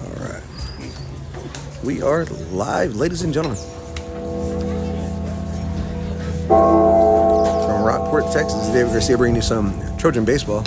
All right. We are live, ladies and gentlemen. From Rockport, Texas, David Garcia bringing you some Trojan baseball.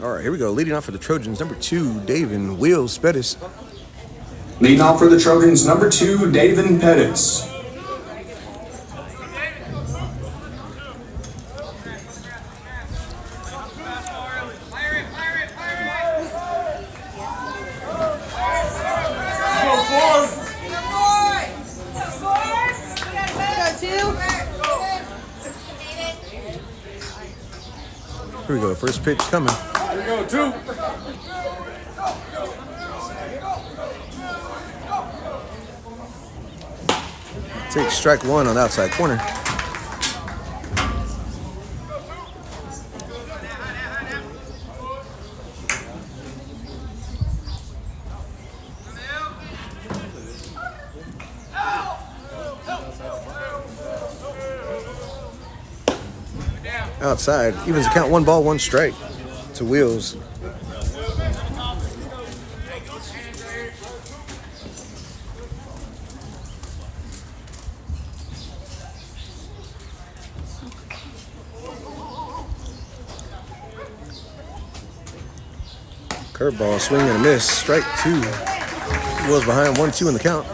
All right, here we go. Leading off for the Trojans, number 2, Davin Wheels Pettis. Leading off for the Trojans, number 2, Davin Pettis. Here we go. First pitch coming. Here we go, 2. Takes strike 1 on the outside corner. Outside, evens the count, 1 ball, 1 strike to Wheels. Curveball, swing and a miss, strike 2. Wheels behind, 1-2 in the count.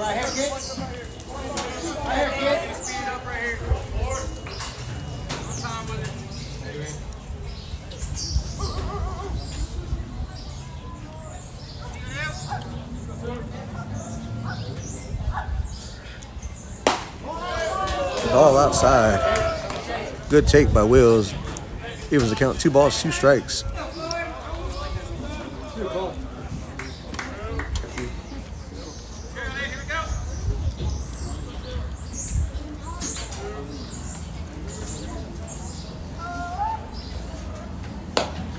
Ball outside. Good take by Wheels. Evens the count, 2 balls, 2 strikes.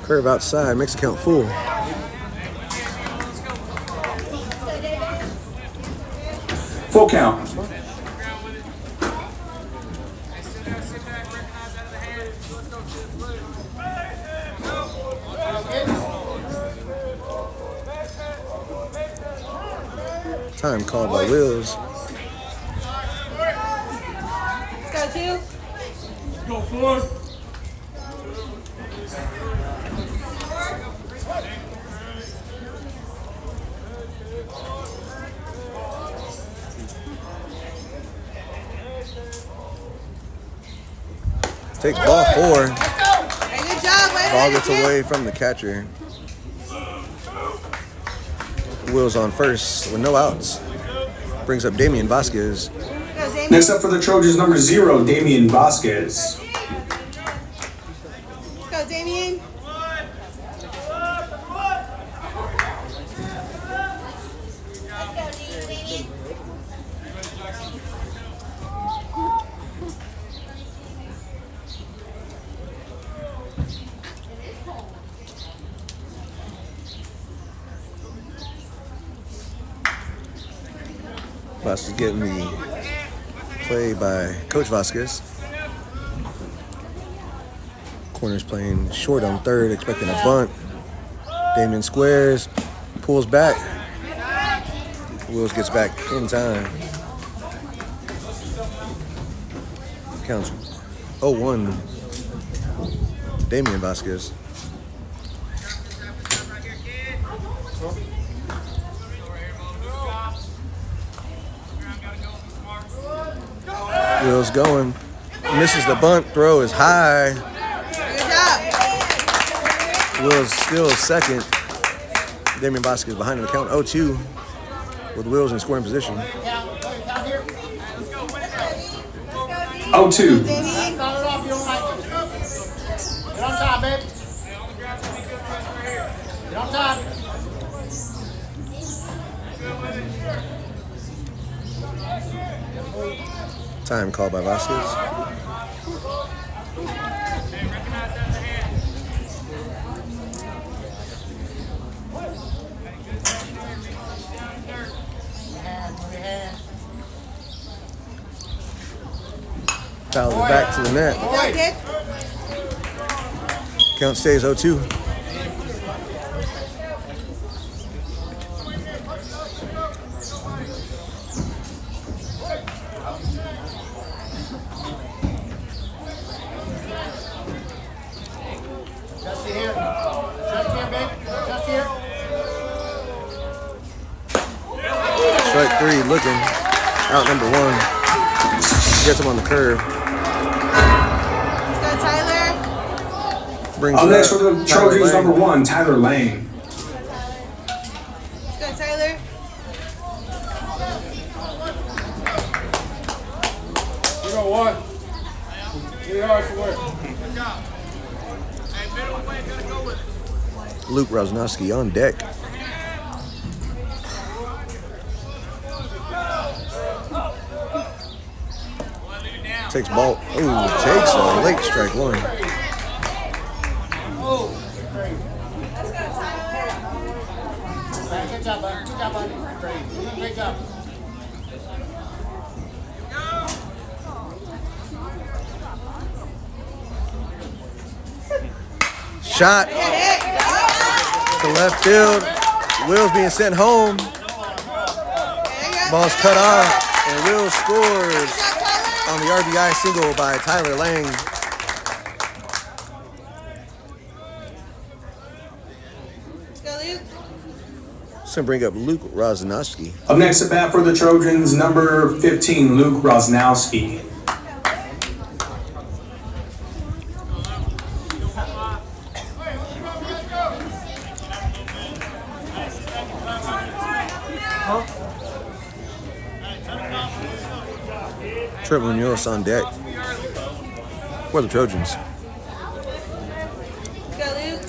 Curve outside, makes the count full. Full count. Time called by Wheels. Let's go, 2. Go, 4. Takes ball 4. Hey, good job, buddy. Ball gets away from the catcher. Wheels on first with no outs. Brings up Damian Vasquez. Next up for the Trojans, number 0, Damian Vasquez. Let's go, Damian. Pass is getting the play by Coach Vasquez. Corner's playing short on third, expecting a bunt. Damien squares, pulls back. Wills gets back in time. Counts 0-1. Damien Vasquez. Wills going. Misses the bunt. Throw is high. Wills still second. Damien Vasquez behind in the count 0-2 with Wills in scoring position. 0-2. Get on top, babe. Get on top. Time called by Vasquez. Fouled it back to the net. Count stays 0-2. Just here. Just here, babe. Just here. Strike three, looking. Out number one. Gets him on the curve. Let's go, Tyler. Brings Up it next for the Tyler Trojans, Lane. number 1, Tyler Lane. Let's go, Tyler. You got one. 3 yards to work. Luke Rosnowski on deck. Takes ball. Ooh, takes a late strike one. Good job, bud. Good job, buddy. Great job. Shot to left field. Will's being sent home. Ball's cut off, and Will scores on the RBI single by Tyler Lang. Let's go, Luke. It's going to bring up Luke Rosnowski. Up next at bat for the Trojans, number 15, Luke Rosnowski. Trent Munoz on deck for the Trojans. Let's go, Luke.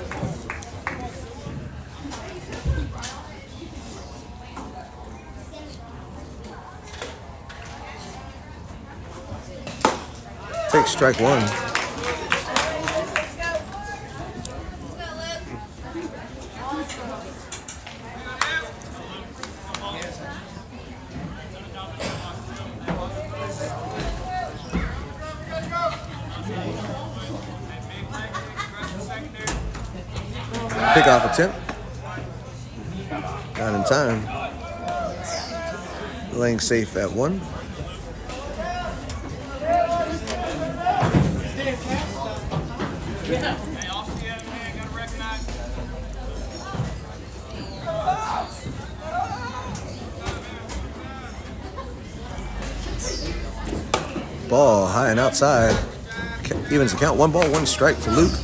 Takes strike one. Pickoff attempt. Not in time. Laying safe at one. Ball high and outside. Evens the count. 1 ball, 1 strike for Luke.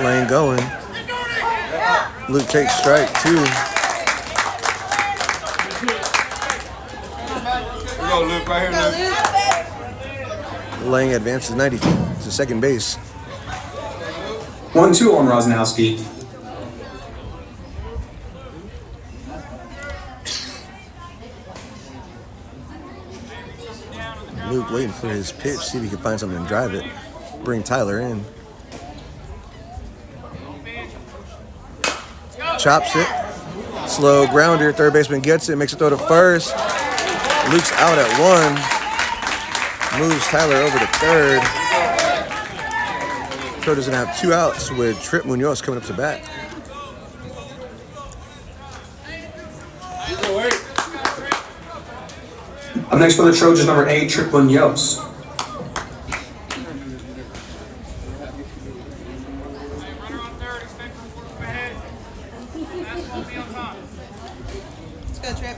Lane going. Luke takes strike 2. Go, Luke, right Let's go, Luke. Lang advances 90 feet to second base. 1-2 on Rosnowski. waiting for his pitch, see if he can find something and drive it. Bring Tyler in. Chops it. Slow grounder. Third baseman gets it. Makes a throw to first. Luke's out at 1. Moves Tyler over to third. Trojans gonna have 2 outs with Trip Munoz coming up to bat. Up next for the Trojans, number 8, Trip Munoz. Let's go, Trip.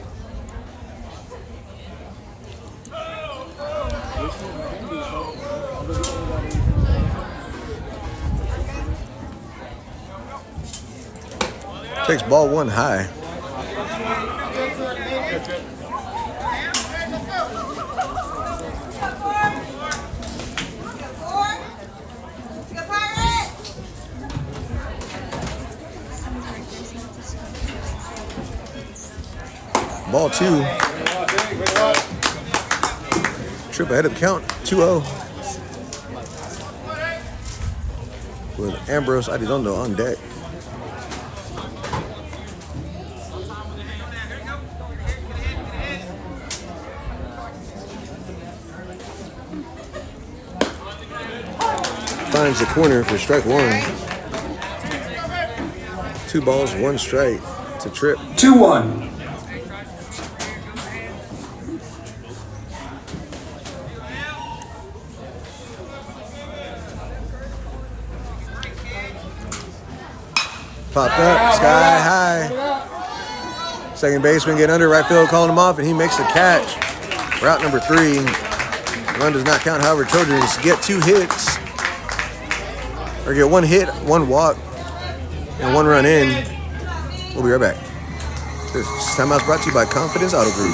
Takes ball 1 high. Ball 2. Trip ahead of the count, 2-0. With Ambrose Arredondo on deck. Finds the corner for strike 1. 2 balls, 1 strike to Trip. 2-1. Popped up, sky high. Second baseman getting under, right field calling him off, and he makes the catch. Route number 3. Run does not count, however, Trojans get 2 hits. Or get 1 hit, 1 walk, and 1 run in. We'll be right back. This timeout's brought to you by Confidence Auto Group.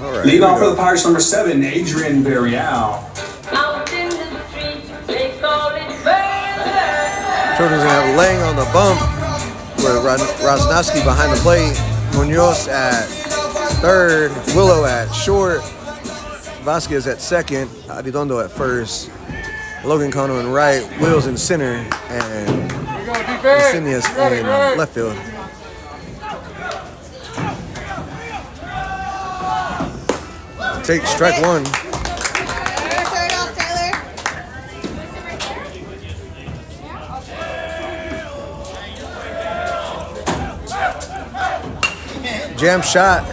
All right, Lead off for the Pirates, number 7, Adrian Barrial. Trojans gonna have laying on the bump with Rosnowski behind the plate. Munoz at third, Willow at short, Vasquez at second, Arredondo at first, Logan Cano in right, Wills in center, and Insignias in left field. Take strike 1. Third off, Tyler. Jam shot.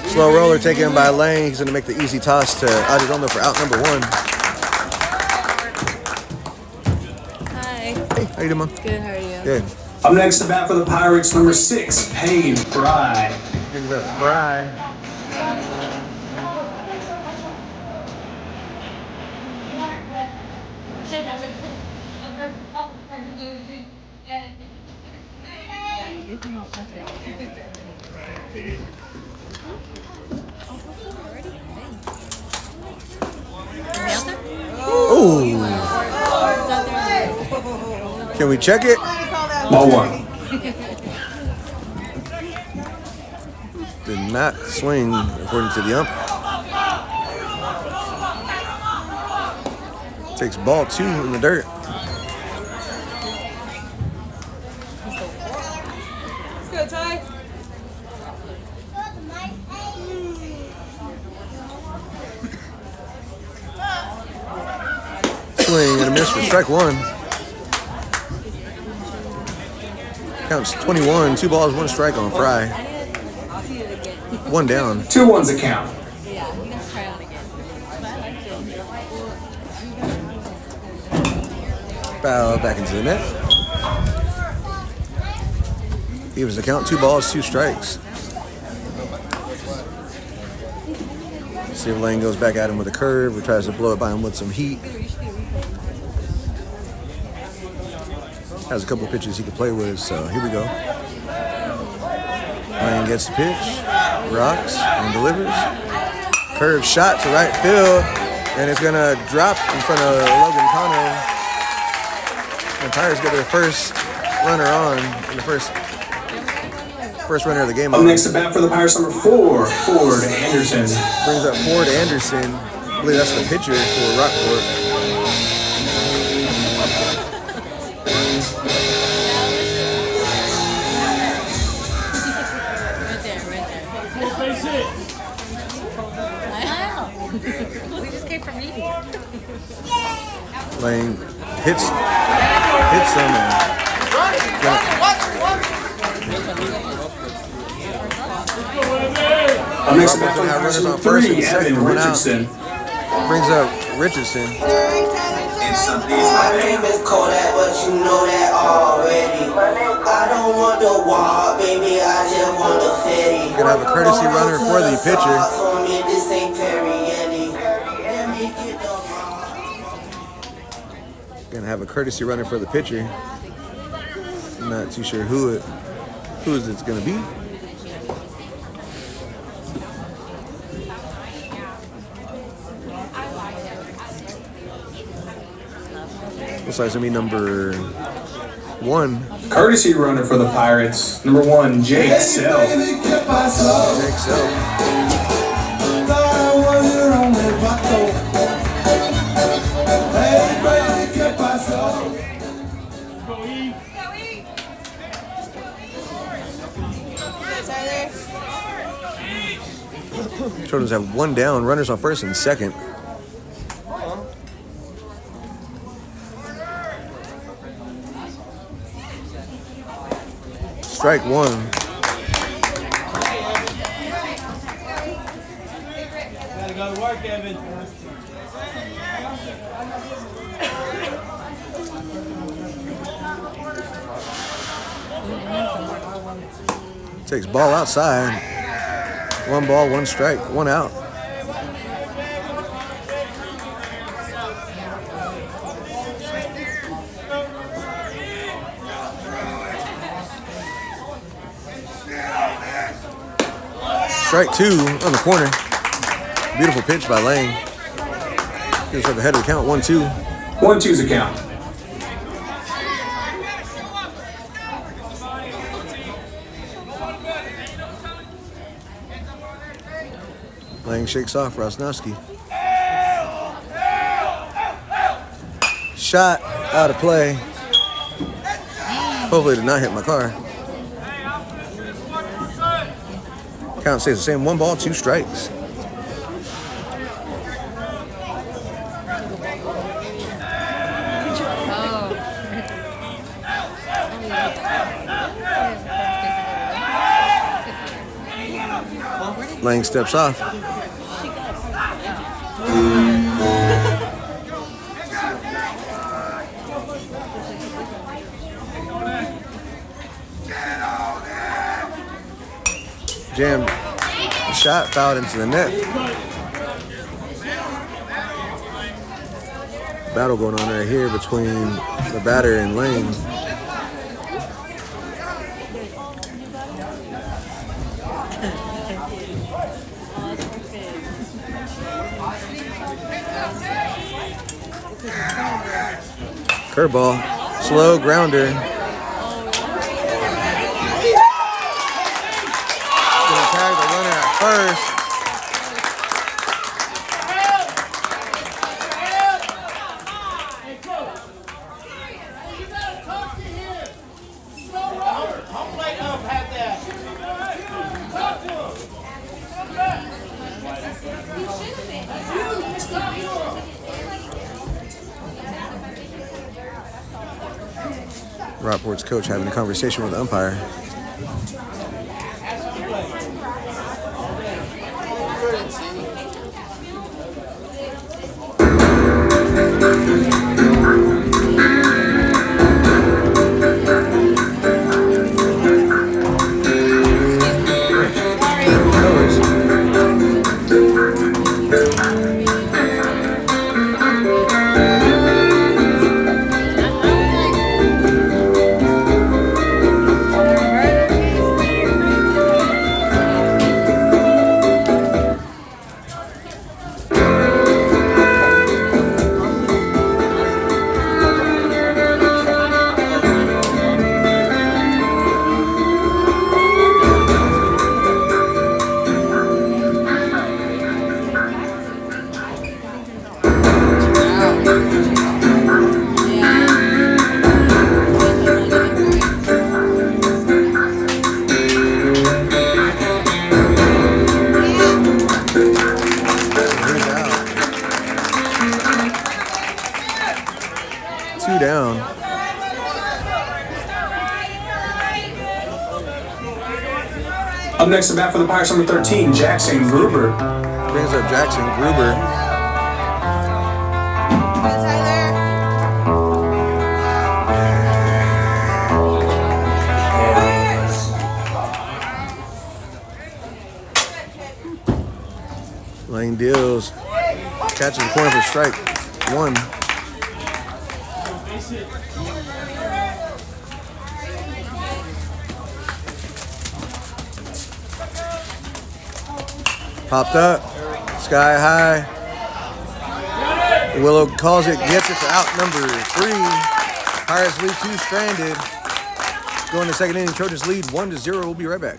Slow roller taken by Lane. He's going to make the easy toss to Arredondo for out number 1. you doing, Mom? Good, how are you? Good. Up next to bat for the Pirates, number 6, Payne Fry. Give it a fry. Ooh. Can we check it? Ball 1. Did not swing according to the ump. Takes ball 2 in the dirt. Let's go, Ty. Swing and a miss for strike 1. Counts 21, 2 balls, 1 strike on Fry. 1 down. 2-1's a count. Yeah, you guys try out again. Foul back into the net. Evens the count, 2 balls, 2 strikes. See if Lane goes back at him with a curve or tries to blow it by him with some heat. Has a couple pitches he can play with, so here we go. Lane gets the pitch, rocks, and delivers. Curve shot to right field, and it's gonna drop in front of Logan Cano. The Pirates get their first runner on in the first runner of the game. Up next to bat for the Pirates, number 4, Ford Anderson. Brings up Ford Anderson. I believe that's the pitcher for Rockport. We just came from meeting. Lane hits him. Up next to bat for the Now Pirates, runners on number first 3, and second, Evan one out. Richardson. Brings up Richardson. My name is Kodak, but you know that already. I don't want the wall, baby, I just want the fetty. Gonna have a courtesy runner for the pitcher. This ain't Perrielli. Let me get the Gonna have a courtesy runner for the pitcher. I'm not too sure who it's gonna be. Looks like it's gonna be number 1, Courtesy runner for the Pirates, number 1, Jake Sell. Jake Self. Trojans have 1 down, runners on first and second. Strike 1. Gotta go to work, Evan. Takes ball outside. 1 ball, 1 strike, 1 out. Strike 2 on the corner. Beautiful pitch by Lane. Gives up ahead of the count, 1-2. 1-2's a count. Lang shakes off Rosnowski. Shot out of play. Hopefully it did not hit my car. Count stays the same. 1 ball, 2 strikes. Lang steps off. jammed the shot, fouled into the net. Battle going on right here between the batter and Lane. Curveball, slow grounder. Gonna tag the runner at first. Rockport's coach having a conversation with the umpire. Two down. Up next to bat for the Pirates, number 13, Jackson Gruber. Brings up Jackson Gruber. Lane deals. Catches the corner for strike one. Popped up, sky high. Willow calls it, gets it to out number 3. Pirates lead 2 stranded. Going to second inning, Trojans lead 1-0. We'll be right back.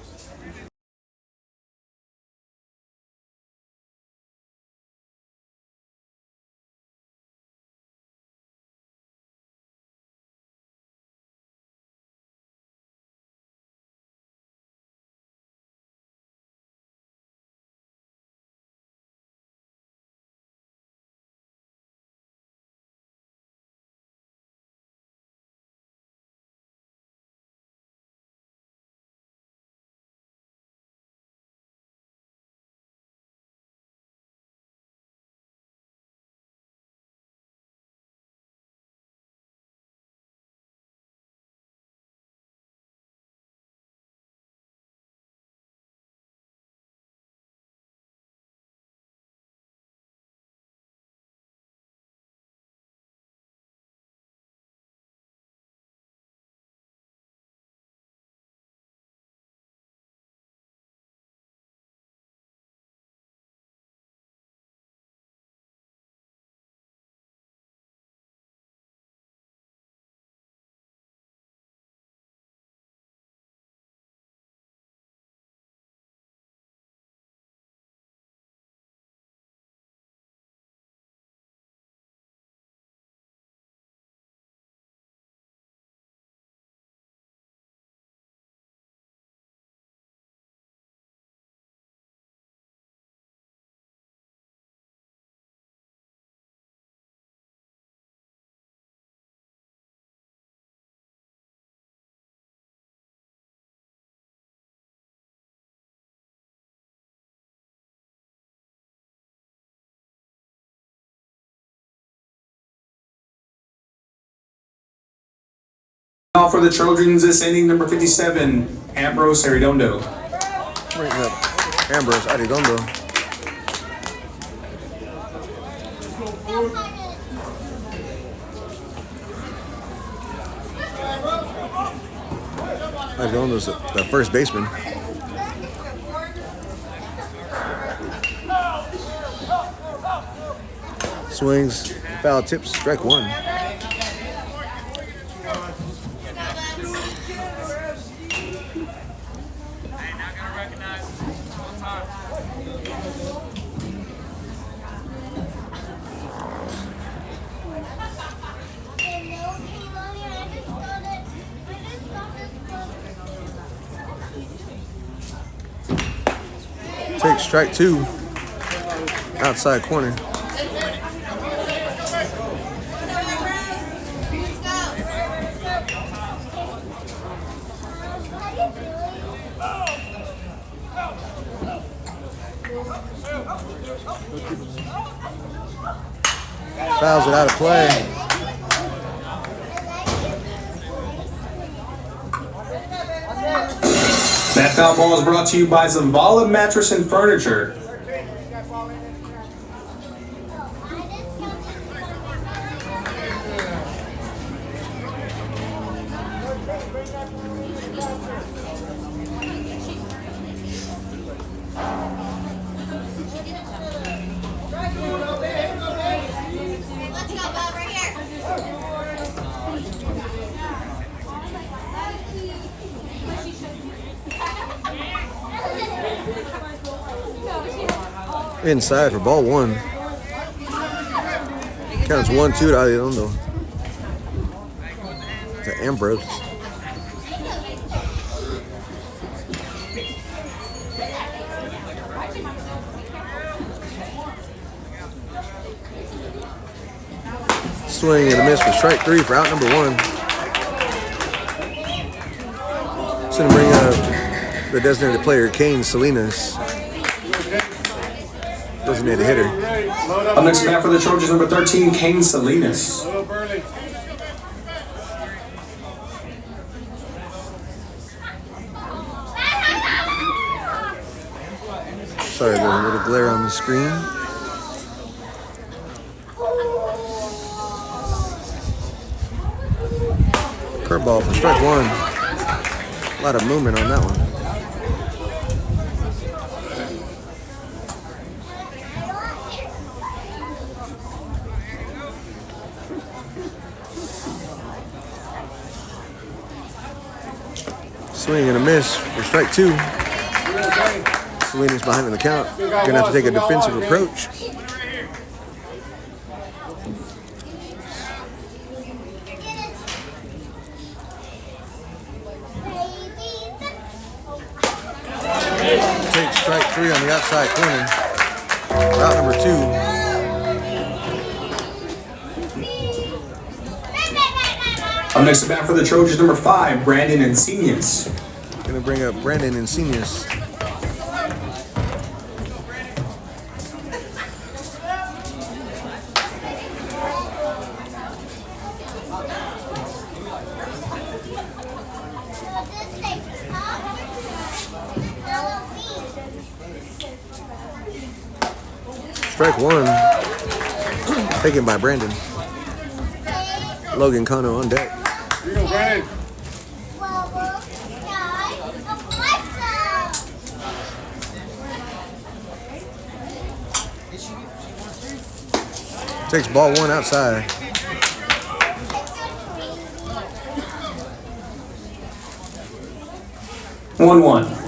Now for the Trojans, this inning, number 57, Ambrose Arredondo. Brings up Ambrose Arredondo. Arredondo's the first baseman. Swings, foul tips, strike one. Take strike two, outside corner. Fouls it out of play. That foul ball is brought to you by Zavala Mattress and Furniture. Inside for ball one. Counts 1-2 to Arredondo. To Ambrose. Swing and a miss for strike three for out number one. It's going to bring up the designated player, Kane Salinas. Designated hitter. Up next bat for the Trojans, number 13, Kane Salinas. Sorry, there's a little glare on the screen. Curveball for strike one. A lot of movement on that one. Swing and a miss for strike two. Salinas behind in the count. Gonna have to take a defensive approach. Take strike three on the outside corner. Route number two. Up next to bat for the Trojans, number 5, Brandon Encinias. Gonna bring up Brandon Encinias. Strike one. Taken by Brandon. Logan Cano on deck. Here you go, Brandon. Takes ball one outside. One.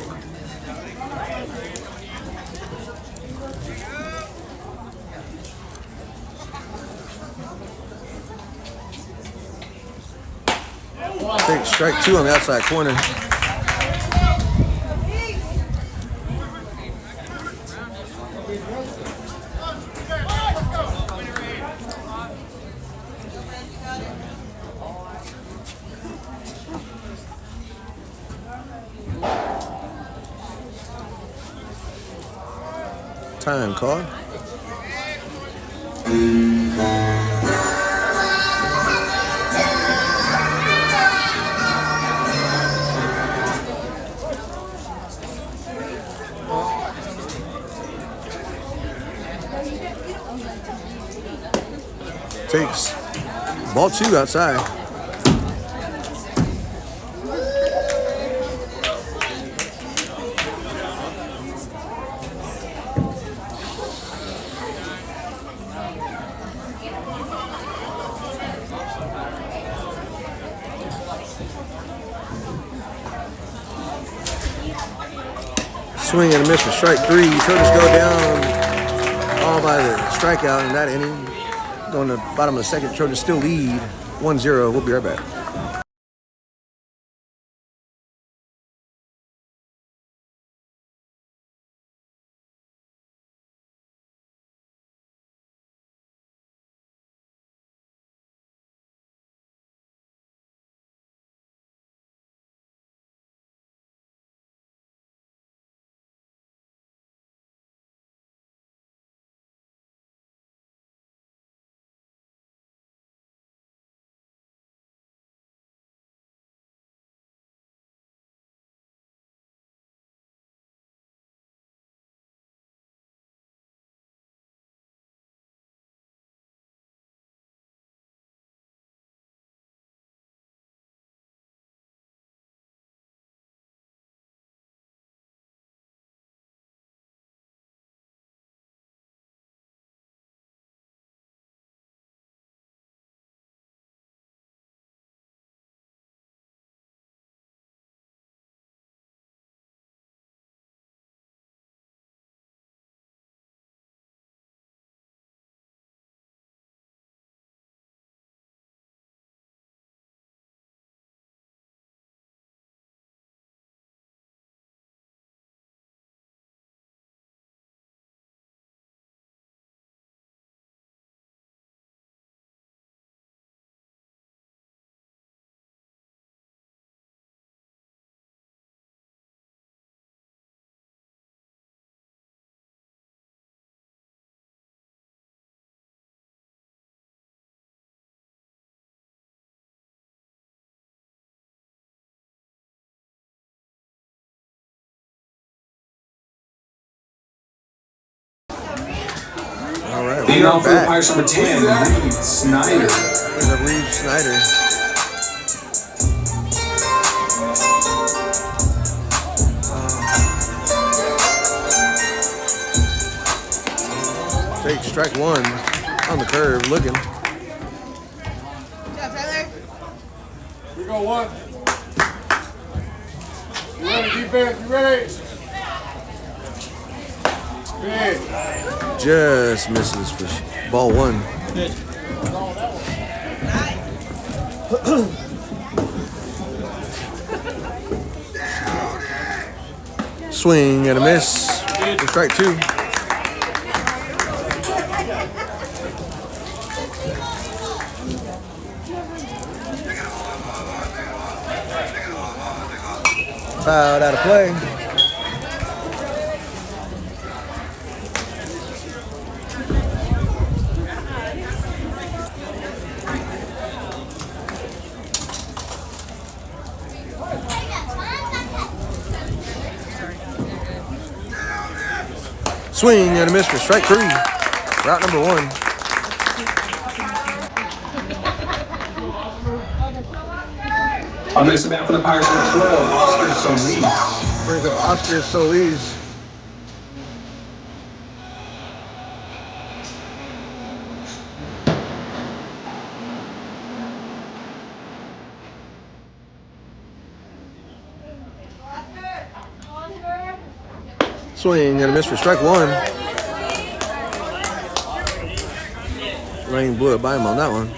Takes strike two on the outside corner. Time call. Takes ball 2 outside. Swing and a miss for strike 3. Trojans go down all by the strikeout in that inning. Going to the bottom of the second. Trojans still lead 1-0. We'll be right back. All right, Leading we're off for the back. Pirates, number 10, Reed Snyder. There's a Reed Snyder. Take strike 1 on the curve, looking. Good job, Tyler. We go 1. You ready, defense? You ready? Big. Just misses for ball 1. Swing and a miss for strike 2. Fouled out of play. Swing and a miss for strike 3. Route number 1. On this bat for the Pirates, number 12, Oscar Solis. Brings up Oscar Solis. Swing and a miss for strike 1. Rain blew it by him on that one.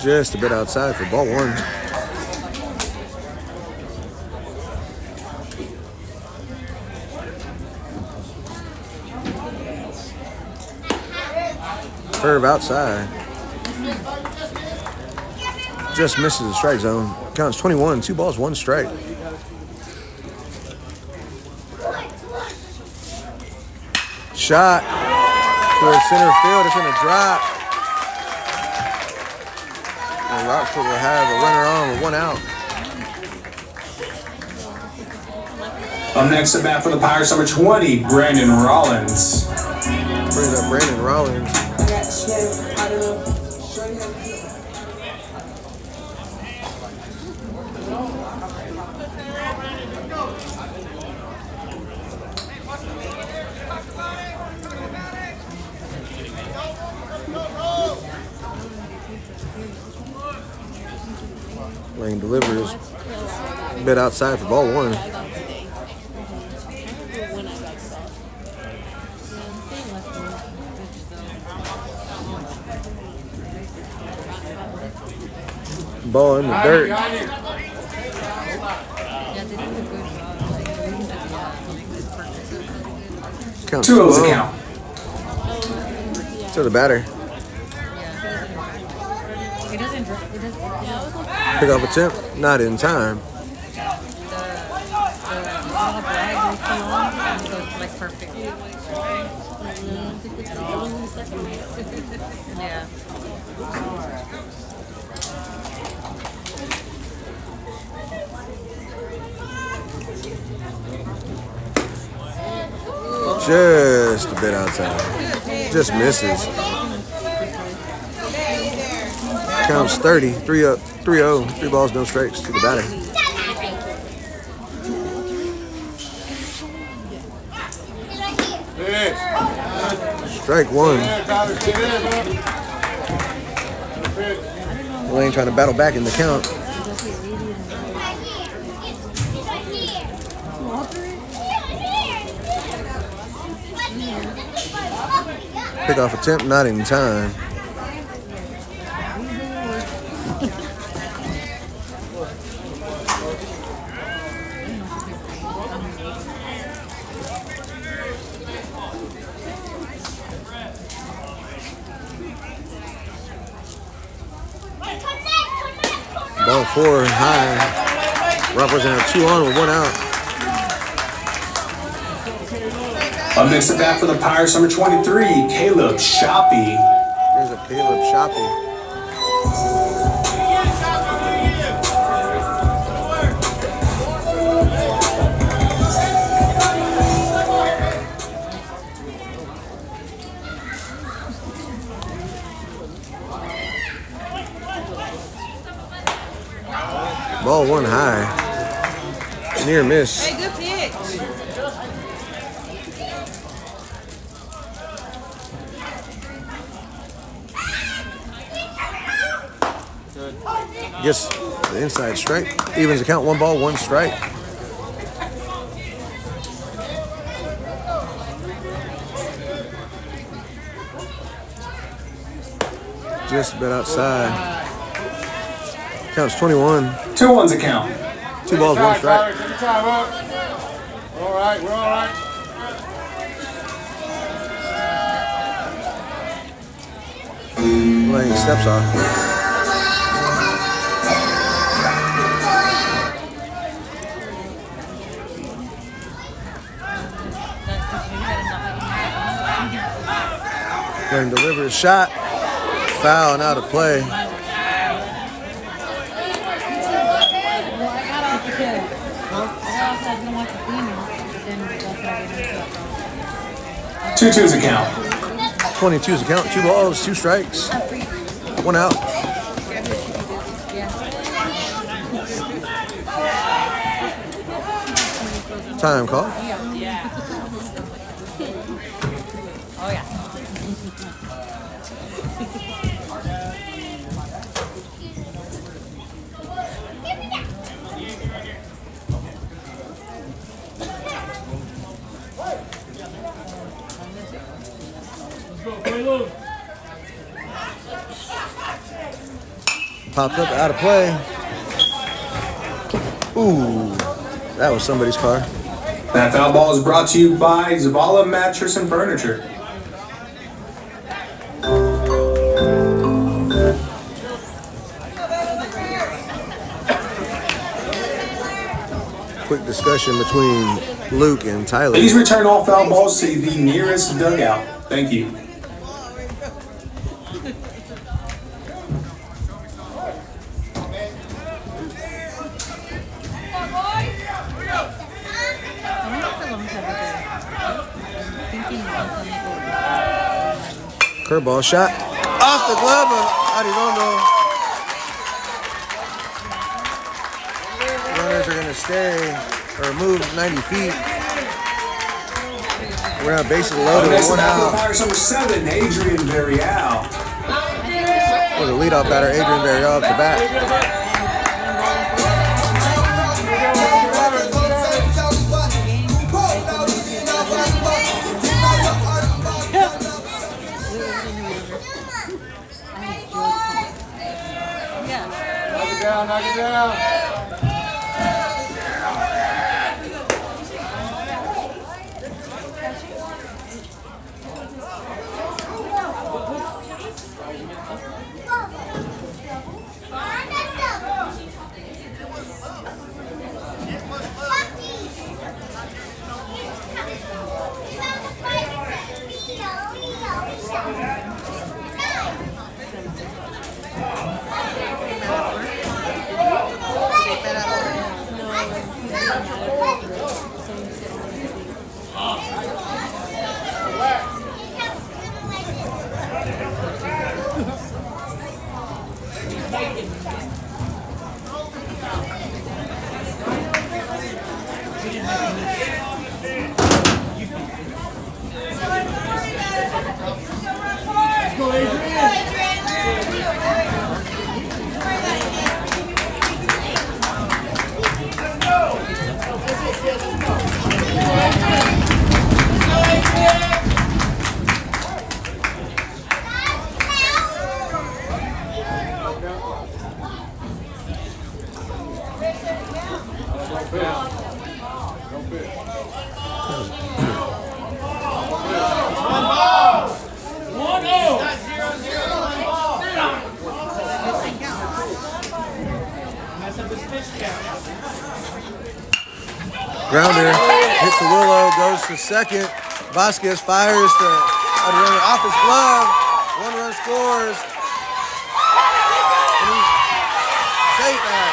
Just a bit outside for ball 1. Curve outside. Just misses the strike zone. Counts 21, 2 balls, 1 strike. Shot towards center field. It's going to drop. And Rockport will have a runner on with 1 out. Up next at bat for the Pirates, number 20, Brandon Rollins. Brings up Brandon Rollins. Lane delivers. Bit outside for ball one. Ball in the dirt. Count 2-0's the count. To the batter. Pick off attempt, not in time. Just a bit outside. Just misses. Counts 30, 3-0, 3 balls, no strikes to the batter. Strike one. Lane trying to battle back in the count. Pickoff attempt, not in time. Ball four high. Rockport's gonna have 2 on with 1 out. Up next at bat for the Pirates, number 23, Caleb Shoppy. There's a Caleb Shoppy. Ball one high. Near miss. Hey, good pitch. Gets the inside strike. Evens the count, 1 ball, 1 strike. Just a bit outside. Counts 21. 2-1's the count. 2 balls, 1 strike. Take your time up. We're all right. We're all right. Lane steps off. Lane delivers shot. Foul and out of play. Two twos a count. 22's a count. 2 balls, 2 strikes. 1 out. Time call. Oh, yeah. Popped up, out of play. Ooh, that was somebody's car. That foul ball is brought to you by Zavala Mattress and Furniture. Quick discussion between Luke and Tyler. Please return all foul balls to the nearest dugout. Thank you. Curveball shot off the glove of Arredondo. Runners are going to stay or move 90 feet. We're going to have bases loaded with one out. Number 7, Adrian Barrial. For the leadoff batter, Adrian Barrial up to bat. Knock it down. Grounder hits the willow, goes to second. Vasquez fires the runner off his glove. 1 run scores. And he's safe at.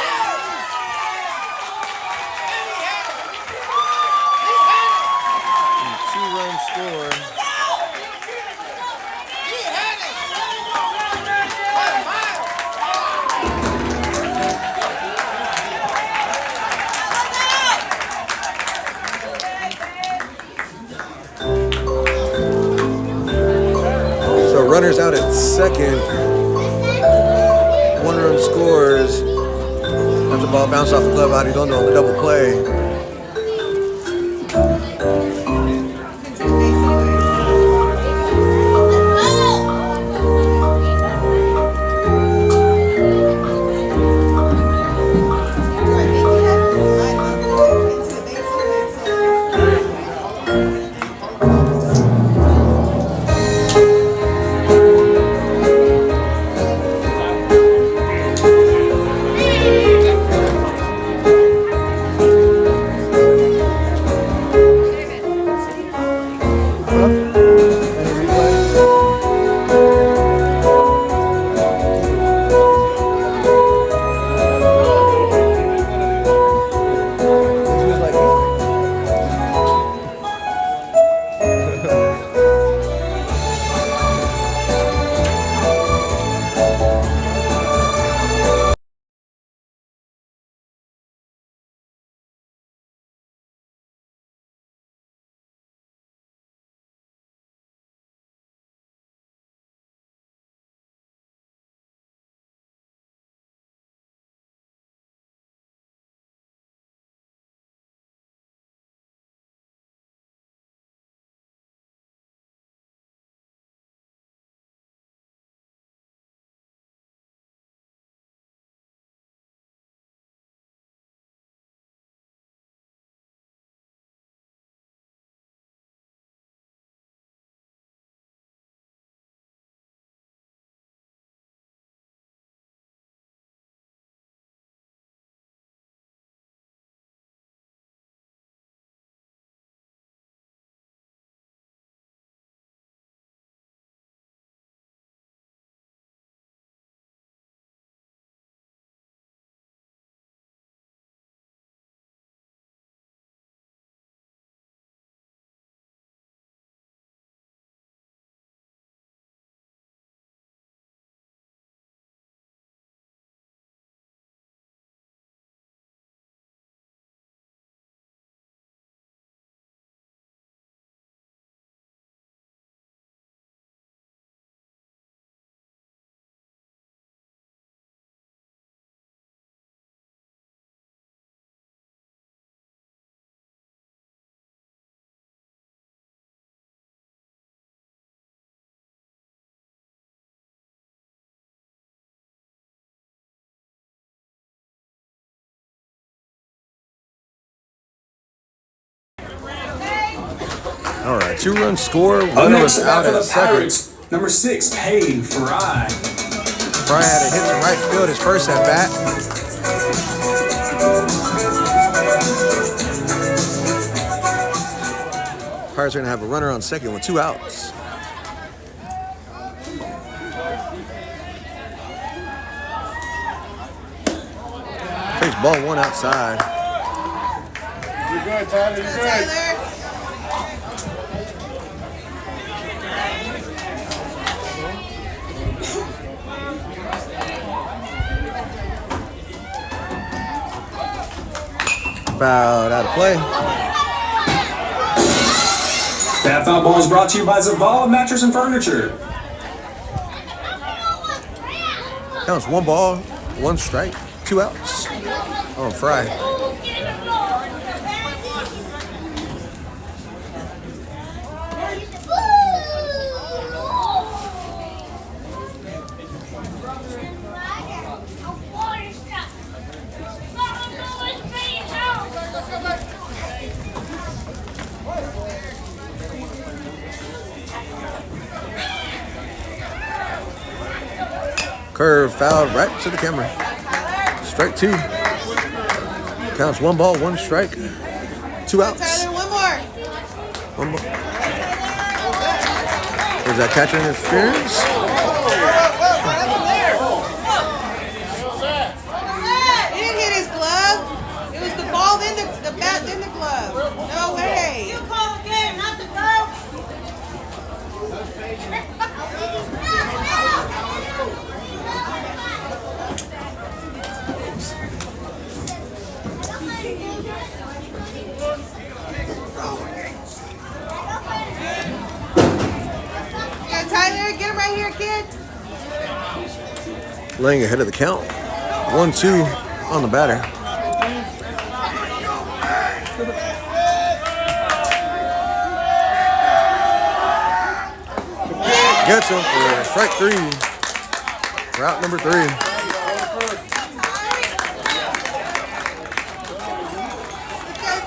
And 2-run score. Runners out at second. 1-run scores. Let the ball bounce off the glove. Arredondo on the double play. All right, 2-run score. Up Runner next was to bat out for at the second. Pirates, number 6, Pay Fry. Fry had a hit to right field his first at bat. Pirates are gonna have a runner on second with 2 outs. Takes ball 1 outside. You're good, Tyler. You're good. Tyler. Fouled out of play. That foul ball is brought to you by Zavala Mattress and Furniture. Counts 1 ball, 1 strike, 2 outs on Fry. Curve fouled right to the camera. Strike 2. Counts 1 ball, 1 strike, 2 outs. Tyler, one more. 1 ball. Was that catcher interference? He didn't hit his glove. It was the ball, then the bat, then the glove. No way. You call the game, not the glove. Yeah, Tyler, get him right here, kid. Laying ahead of the count. 1-2 on the batter. Gets him for strike 3. Route number 3.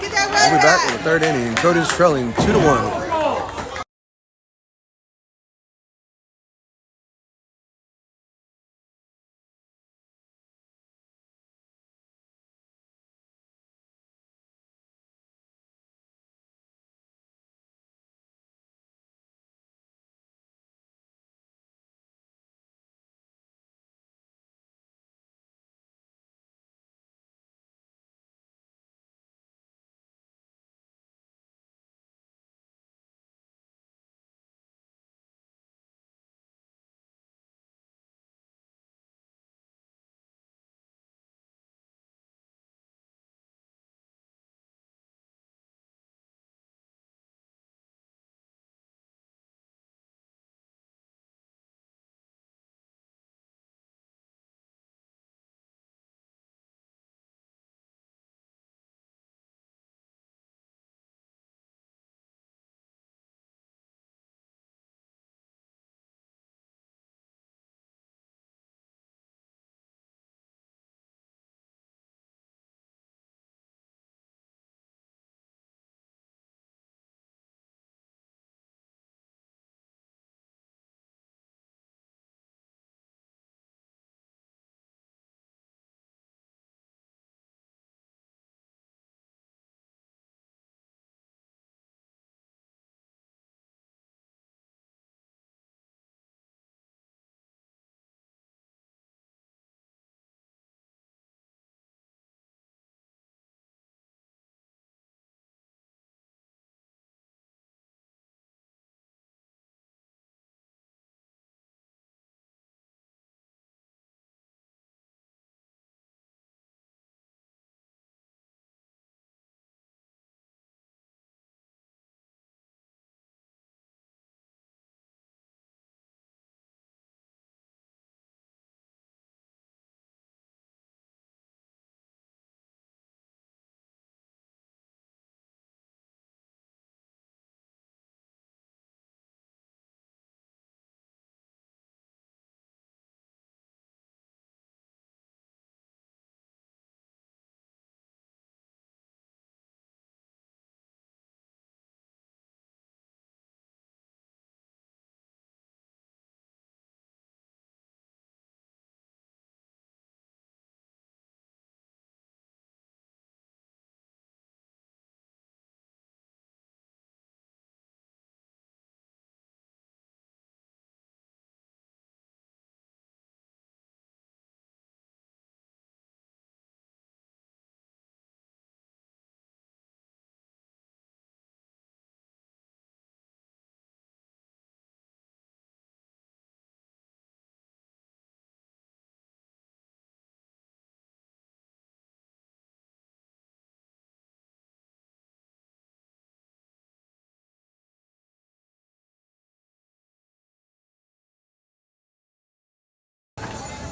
Get that We'll be run back in the 3rd inning. Cody's trailing 2-1.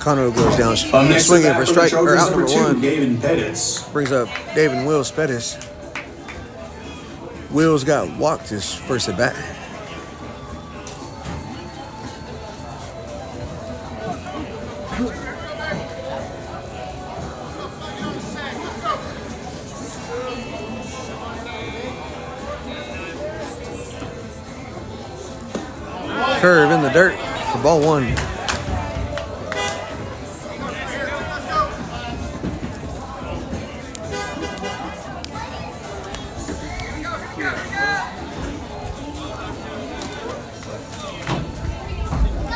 Cano goes down Up next swinging at bat for the strike or Trojans, out number 2, 1. David Pettis. Brings up David and Wills Pettis. Wills got walked his first at bat. Curve in the dirt for ball 1.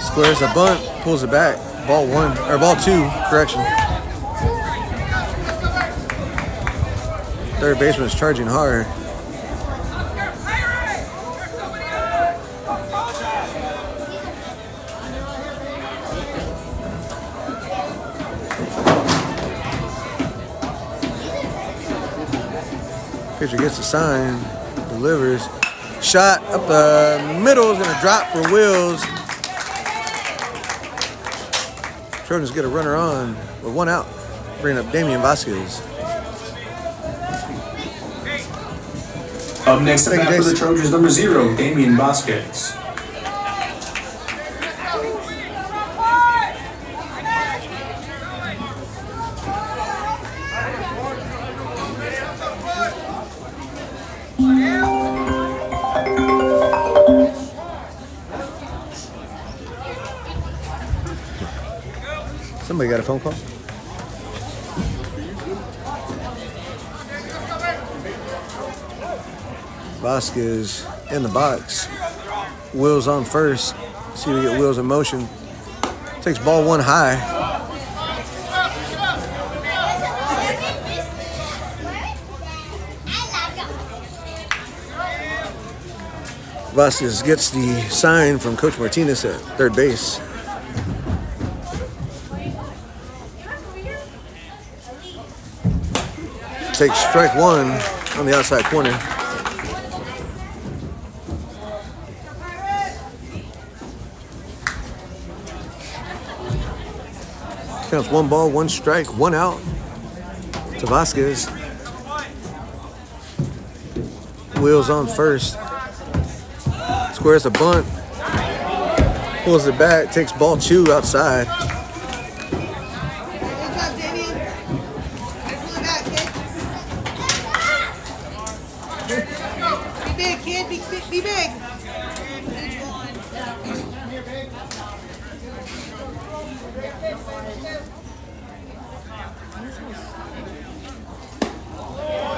Squares a bunt, pulls it back. Ball 1 or ball 2, correction. Third baseman is charging hard. Pitcher gets a sign, delivers. Shot up the middle is going to drop for Wills. Trojans get a runner on with 1 out. Bringing up Damian Vasquez. Up next at bat for the Trojans, number 0, Damian Vasquez. Somebody got a phone call? Vasquez in the box. Wills on first. See if we get Wills in motion. Takes ball 1 high. Vasquez gets the sign from Coach Martinez at third base. Takes strike 1 on the outside corner. Counts 1 ball, 1 strike, 1 out to Vasquez. Wills on first. Squares a bunt. Pulls it back, takes ball 2 outside. Good job, Damian. Pull it back, kid. Be big, kid. Be big.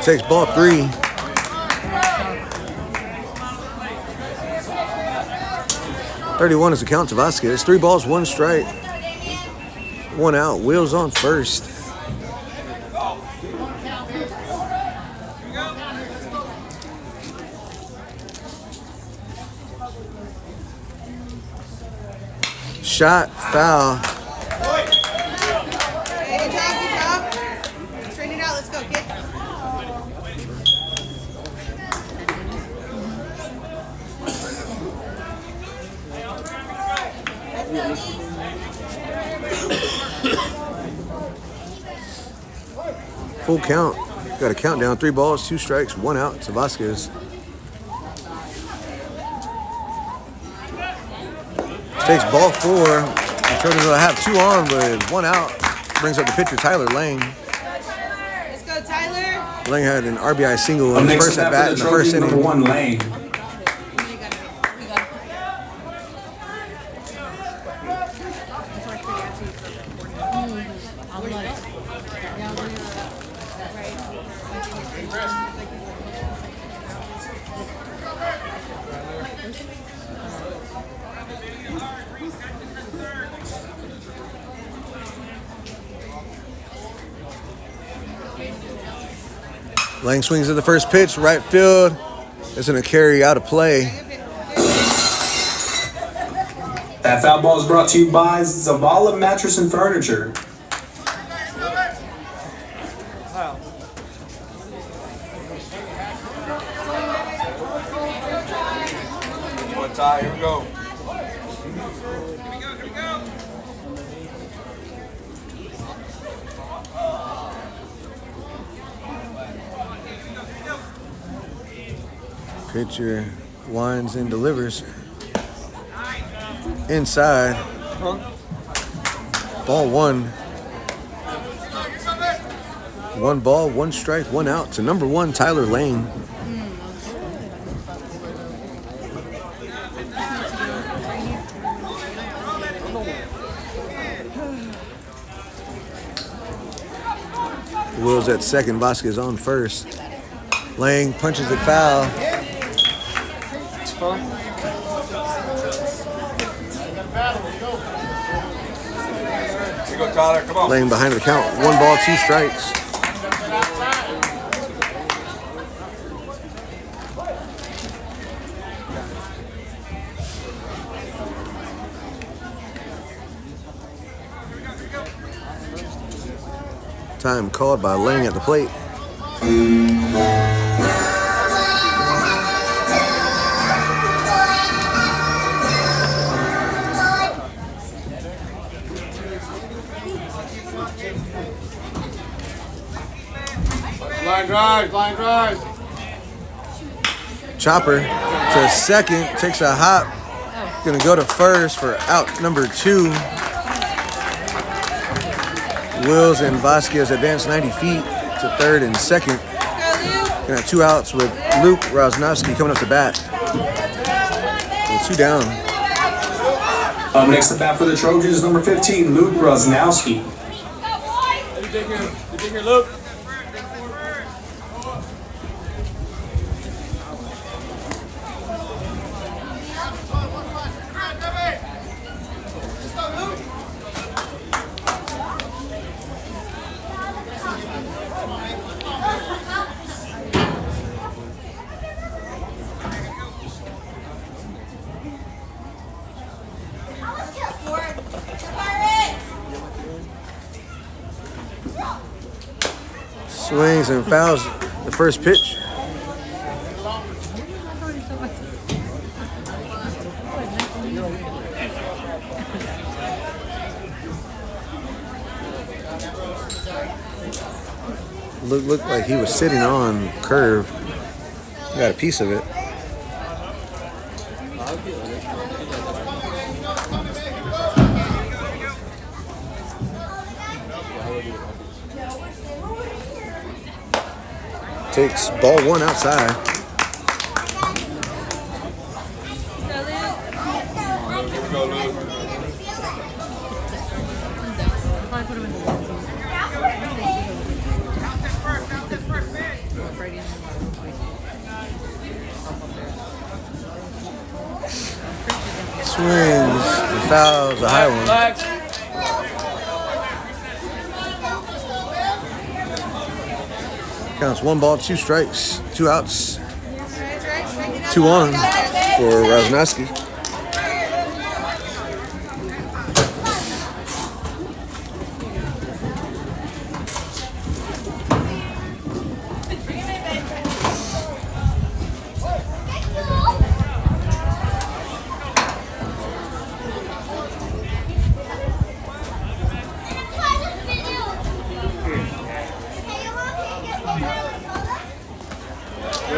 Takes ball 3. .31 is the count to Vasquez. 3 balls, 1 strike, 1 out. Wills on first. Shot, foul. Hey, good job. Straighten it out. Let's go, kid. Full count. Got a countdown. 3 balls, 2 strikes, 1 out to Vasquez. Takes ball 4. The Trojans will have 2 on, but 1 out. Brings up the pitcher, Tyler Lang. Let's go, Tyler. Lang had an RBI single in Up the next first at at bat bat for in the the first Trojans, number inning. 1, Lane. Lang swings at the first pitch, right field. It's going to carry out of play. That foul ball is brought to you by Zavala Mattress and Furniture. Ty, here we go. Pitcher winds and delivers. Inside. Ball one. 1 ball, 1 strike, 1 out to number 1, Tyler Lane. Will's at second, Vasquez on first. Lang punches it foul. Here you go, Tyler. Come on. Lang behind the count. 1 ball, 2 strikes. Time called by Lang at the plate. Line drive, line drive. Chopper to second, takes a hop. Gonna go to first for out number 2. Wills and Vasquez advance 90 feet to third and second. Gonna have 2 outs with Luke Rosnowski coming up to bat. And 2 down. Up next to bat for the Trojans, number 15, Luke Rosnowski. You take your look. Swings and fouls the first pitch. Looked like he was sitting on curve. Got a piece of it. Takes ball 1 outside. Here we go, Luke. Swings and fouls a high one. Relax. Counts 1 ball, 2 strikes, 2 outs. 2 on for Rosnowski.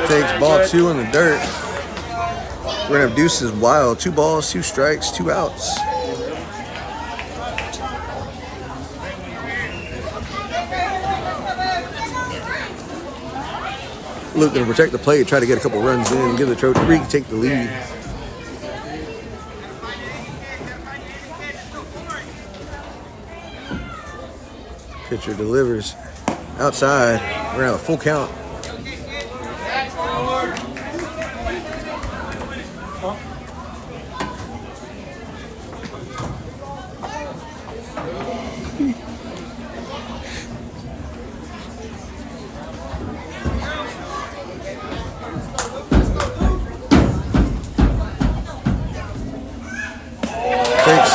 Takes ball 2 in the dirt. We're gonna have deuces wild. 2 balls, 2 strikes, 2 outs. Luke gonna protect the plate, try to get a couple runs in, give the Trojans retake the lead. Pitcher delivers outside. We're gonna have a full count. Takes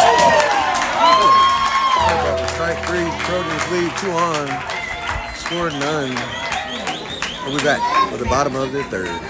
strike 3, Trojans lead 2 on. Scored none. We'll be back at the bottom of the 3rd.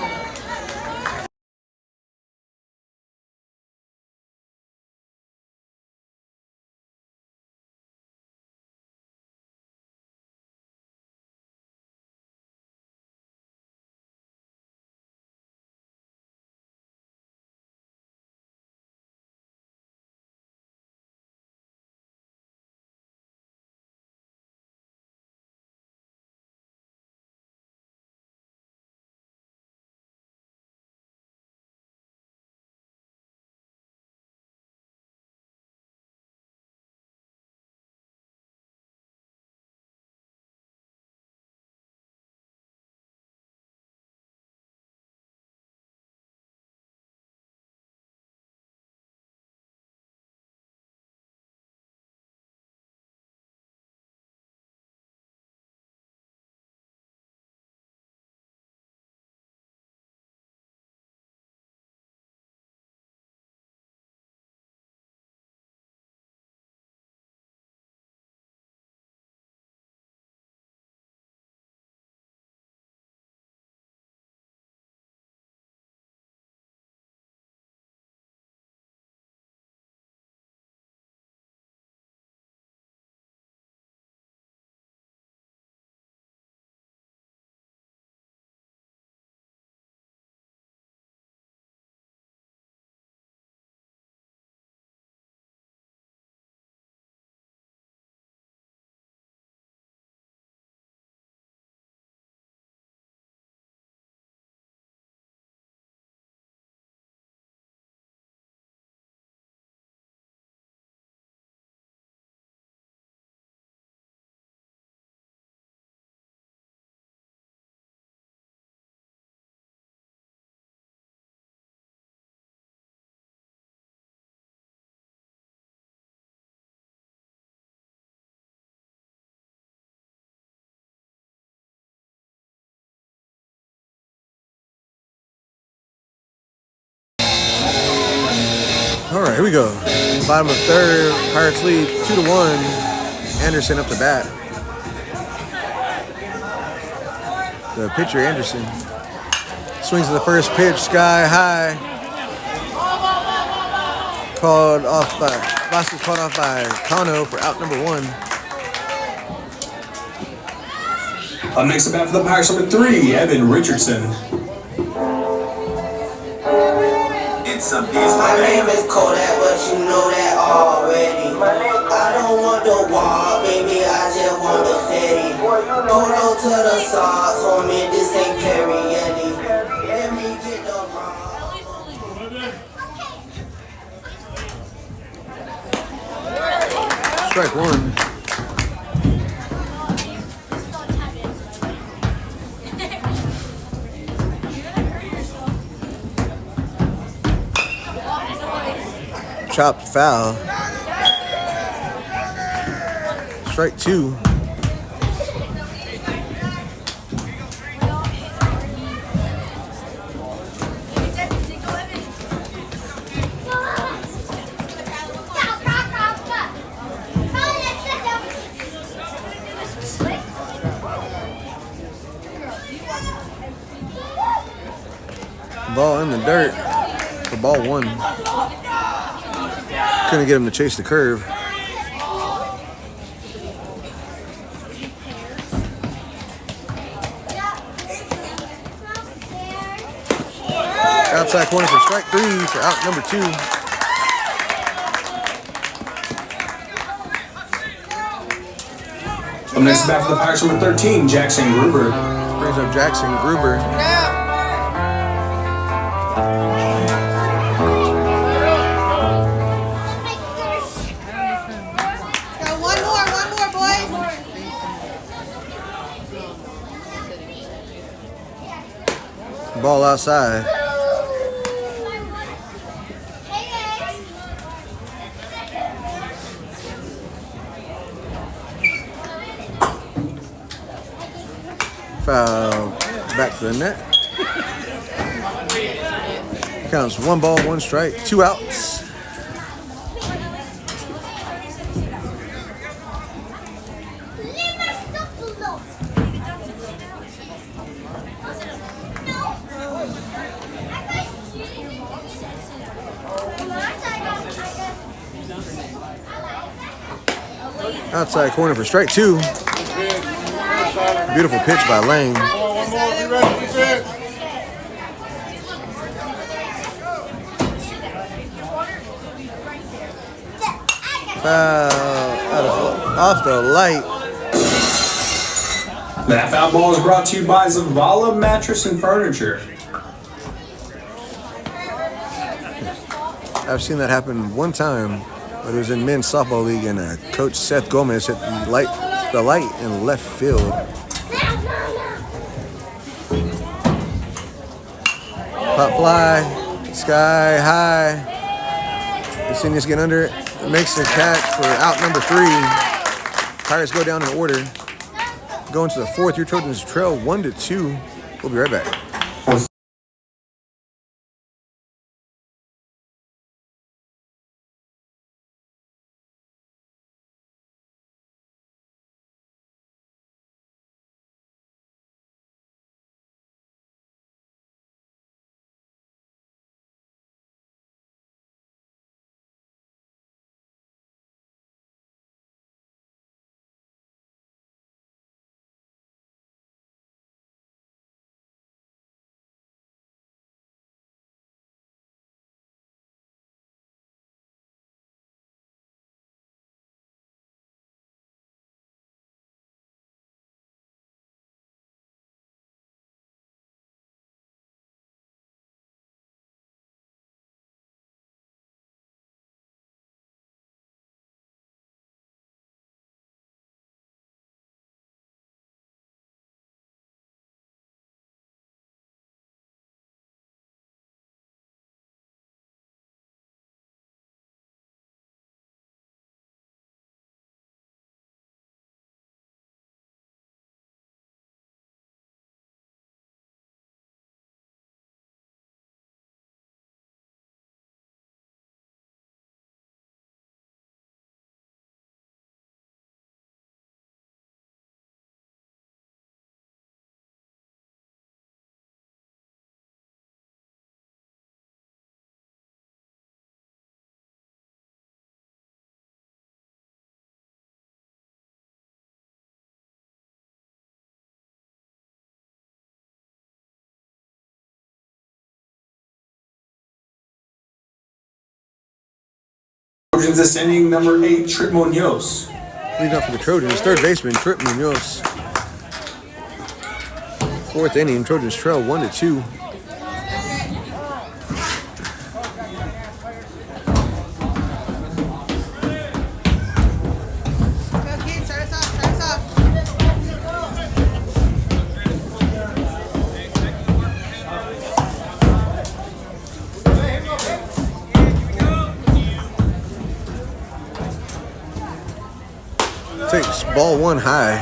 Here we go. Bottom of third. Pirates lead 2-1. Anderson up to bat. The pitcher, Anderson, swings to the first pitch, sky high. Called off by Vasquez, called off by Kano for out number 1. Up next at bat for the Pirates, number 3, Evan Richardson. My name is Kodak, but you know that already. I don't want the wall, baby, I just want the fetty. Polo to the sauce, homie, this ain't Perrielli. Let me get the raw. Strike 1. Chopped foul. Strike 2. Ball in the dirt for ball 1. Couldn't get him to chase the curve. Outside corner for strike 3 for out number 2. Up next at bat for the Pirates, number 13, Jackson Gruber. Brings up Jackson Gruber. One more, boys. Ball outside. Foul back to the net. Counts 1 ball, 1 strike, 2 outs. Outside corner for strike 2. Beautiful pitch by Lang. One more, be ready, defense. Foul off the light. That foul ball is brought to you by Zavala Mattress and Furniture. I've seen that happen one time, but it was in men's softball league, and Coach Seth Gomez hit the light in left field. Pop fly, sky high. Insidious get under it, makes the catch for out number 3. Pirates go down in order. Going to the 4th, your Trojans trail 1-2. We'll be right back. Trojans this inning, number 8, Trip Munoz. Leading up for the Trojans, third baseman Trip Munoz. Fourth inning, Trojans trail 1-2. Go, kid, start us off, start us off. Takes ball one high.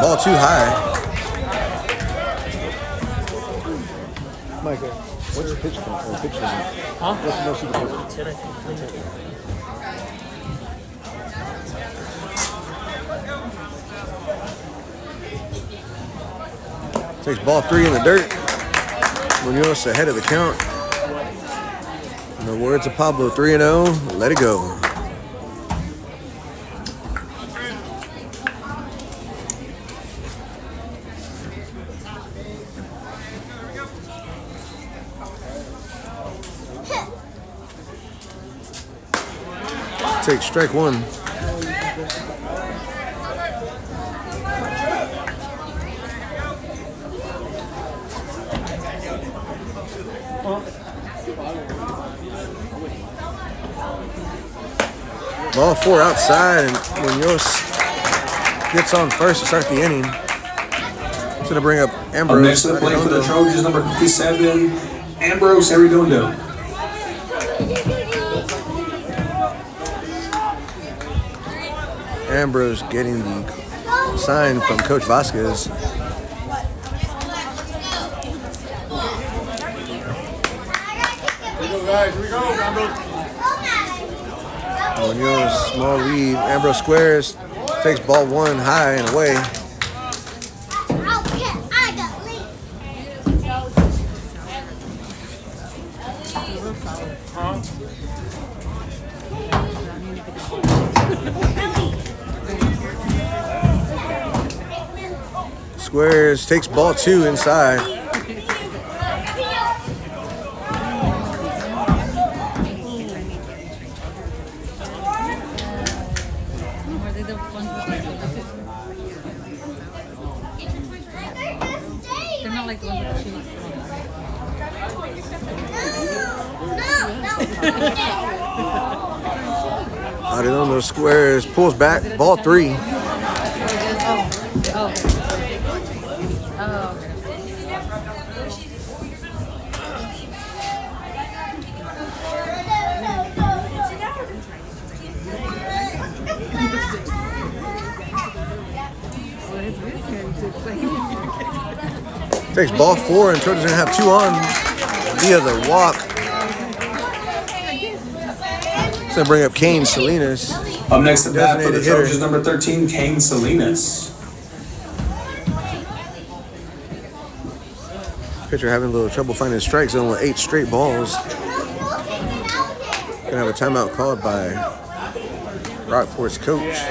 Ball too high. Michael, what's the pitch count? Or pitch count? Huh? What's the most you can pitch? 10, I think. Takes ball 3 in the dirt. Munoz ahead of the count. In the words of Pablo, 3-0. Let it go. Takes strike one. Ball 4 outside, and Munoz gets on first to start the inning. It's going to bring up Up Ambrose. next to the plate for the Trojans, number 57, Ambrose Arredondo. Ambrose getting the sign from Coach Vasquez. Here we go, guys. Here we go. Ambrose. Munoz, small lead. Ambrose squares, takes ball 1 high and away. Squares, takes ball 2 inside. They're not like the ones with the shoes. Arredondo squares, pulls back, ball 3. Takes ball 4, and Trojans gonna have 2 on via the walk. It's gonna bring up Kane Salinas. Up next to bat for the Designated hitter. Trojans, number 13, Kane Salinas. Pitcher having a little trouble finding strike zone with 8 straight balls. Gonna have a timeout called by Rockport's coach.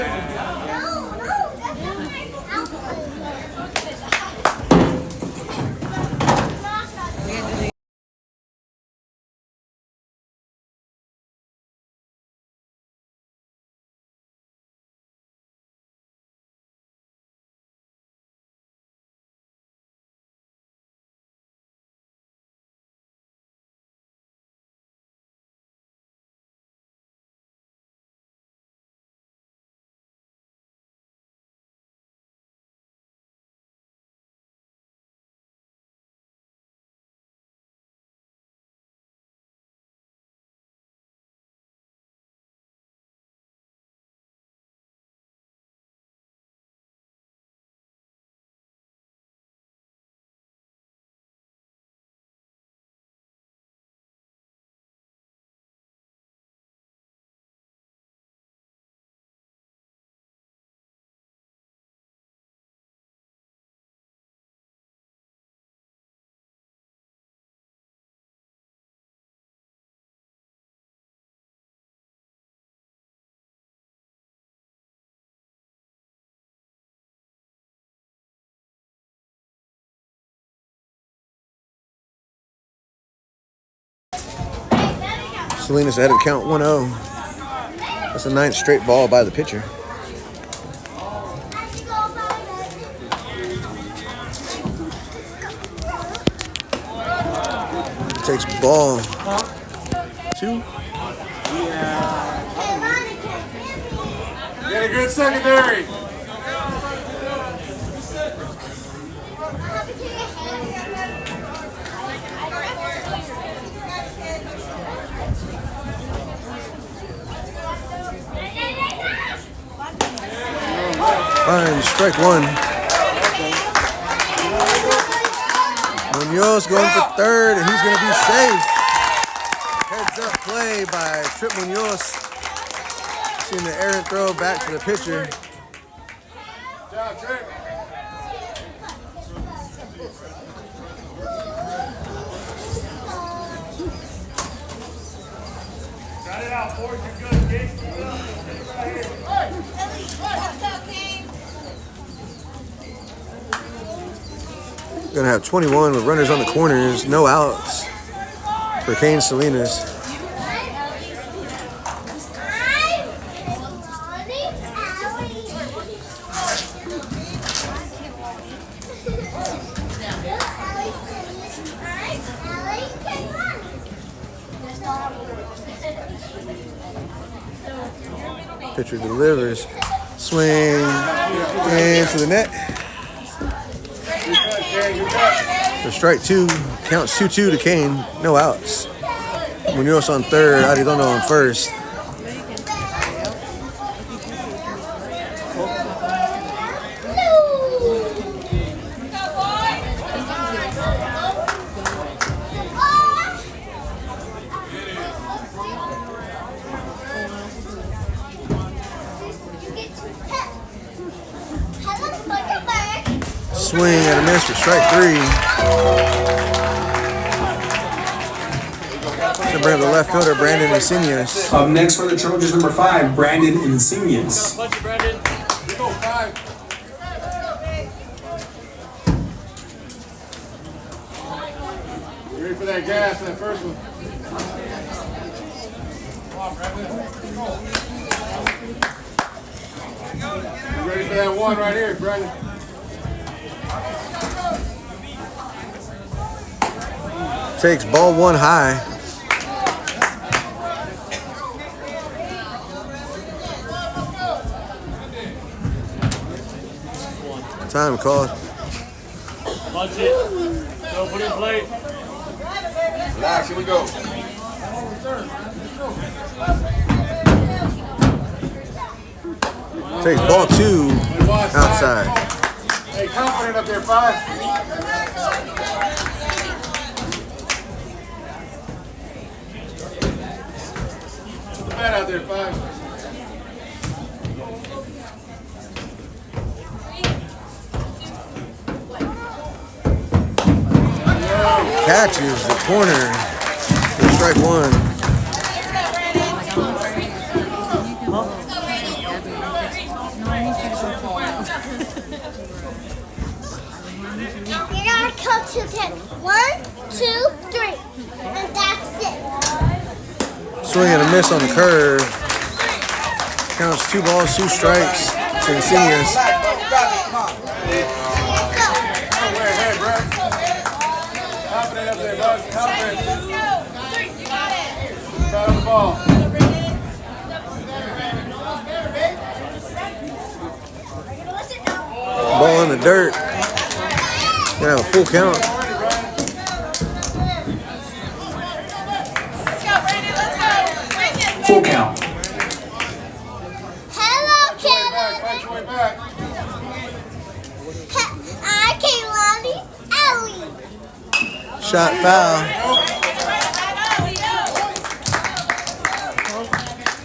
Salinas ahead of the count 1-0. That's the 9th straight ball by the pitcher. Takes ball 2. Get a good secondary. Fine, strike 1. Munoz going for third, and he's going to be safe. Heads up play by Trip Munoz. Seeing the errant throw back to the pitcher. Down, Trip. Got it out, boys. You're good, kid. Gonna have 21 with runners on the corners, no outs for Kane Salinas. Pitcher delivers, swing into the net. For strike 2, counts 2-2 to Kane, no outs. Munoz on third, Arredondo on first. Swing and a miss for strike 3. So bring up the left fielder, Brandon Insignias. Up next for the Trojans, number 5, Brandon Insignias. Punch it, Brandon. You go 5. You ready for that gas, that first one? Come on, Brandon. You ready for that one right here, Brandon? Takes ball 1 high. Time called. Punch it. Go, put it in play. Relax, here we go. Takes ball 2 outside. Hey, confident up there, 5. Bat out there, 5. Catches the corner for strike 1. You're gonna count to 10. 1, 2, 3. And that's it. Swing and a miss on the curve. Counts 2 balls, 2 strikes to Insignias. Go way ahead, Brad. Confident up there, bud. Confident. Bat on the ball. Ball in the dirt. Gonna have a full count. Full count. Hello, Kevin. Fight your way back. I came Lonnie Ellie. Shot foul.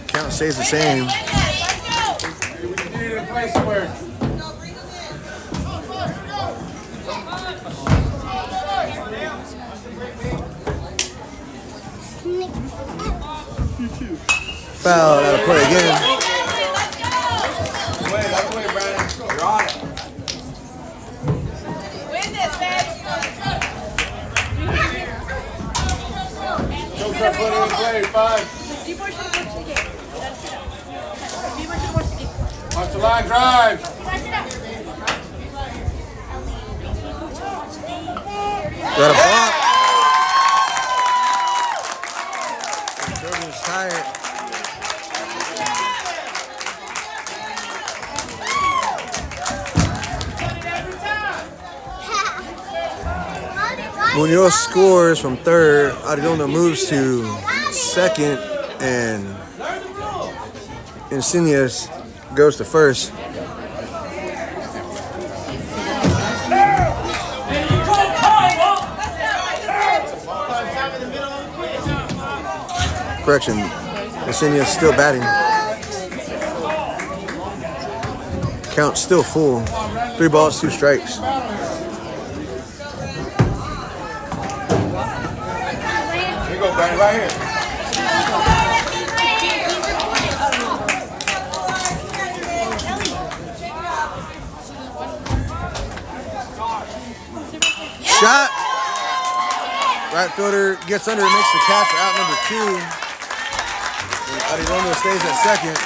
Count stays the same. We just need it in place somewhere. Foul, gotta play again. That's the way, Brandon. You're on it. Win this, baby. Don't put it in play, 5. the line drive. Got a block. Trojans tired. Munoz scores from third. Arredondo moves to second, and Insignias goes to first. Correction, Insignias still batting. Count still full. 3 balls, 2 strikes. Here you go, Brandon, right here. Shot. Right fielder gets under and makes the catch for out number 2. And Arredondo stays at second.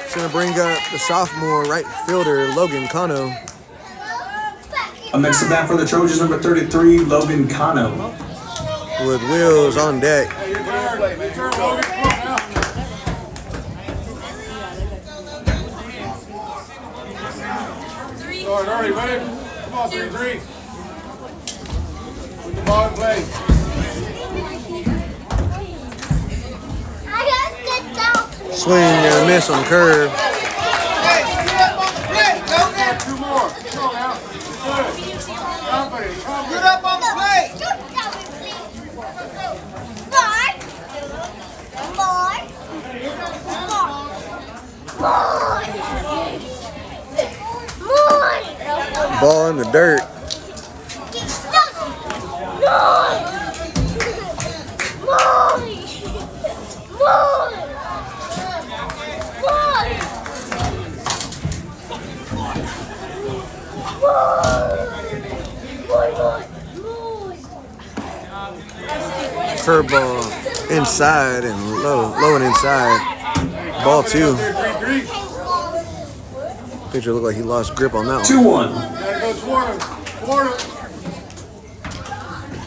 It's going to bring up the sophomore right fielder, Logan Cano. A mix of bat for the Trojans, number 33, Logan Cano. With wheels on deck. Hey, your turn, Logan. Come on now. Start early, ready? Come on, 3-3. Put the ball in play. Swing and a miss on the curve. Two more. Come on now. Good. Confident. Get up on the plate. Ball in the dirt. Curveball inside and low and inside. Ball 2. Pitcher looked like he lost grip on that one. Gotta 2-1. go toward him. Toward him.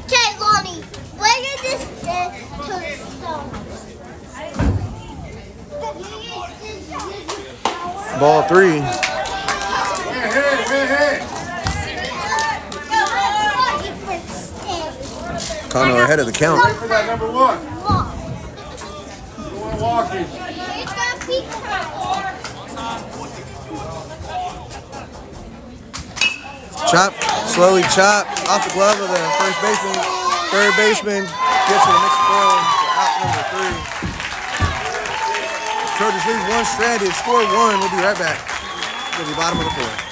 Okay, Lonnie, where did this tombstone? Ball 3. Hey. Cano ahead of the count. Wait for that number 1. You want to walk it. Chop, slowly chop off the glove of the first baseman. Third baseman gets to the next throw for out number 3. Trojans lead 1 stranded, score 1. We'll be right back. We'll be bottom of the 4th.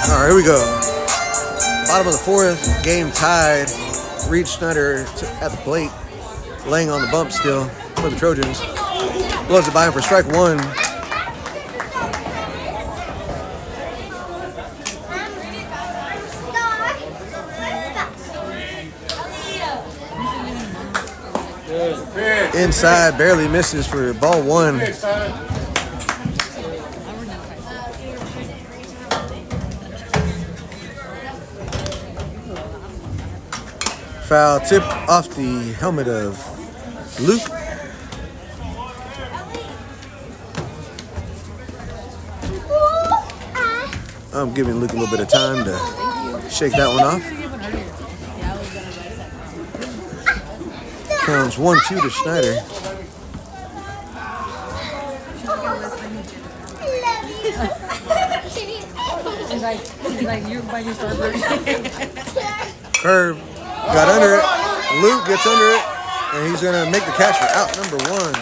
All right, here we go. Bottom of the fourth, game tied. Reed Schneider at the plate, laying on the bump still for the Trojans. Blows it by him for strike one. Inside, barely misses for ball one. Foul tip off the helmet of Luke. I'm giving Luke a little bit of time to shake that one off. Counts 1-2 to Schneider. He's like you're by your starboard. Curve, got under it. Luke gets under it, and he's gonna make the catch for out number one.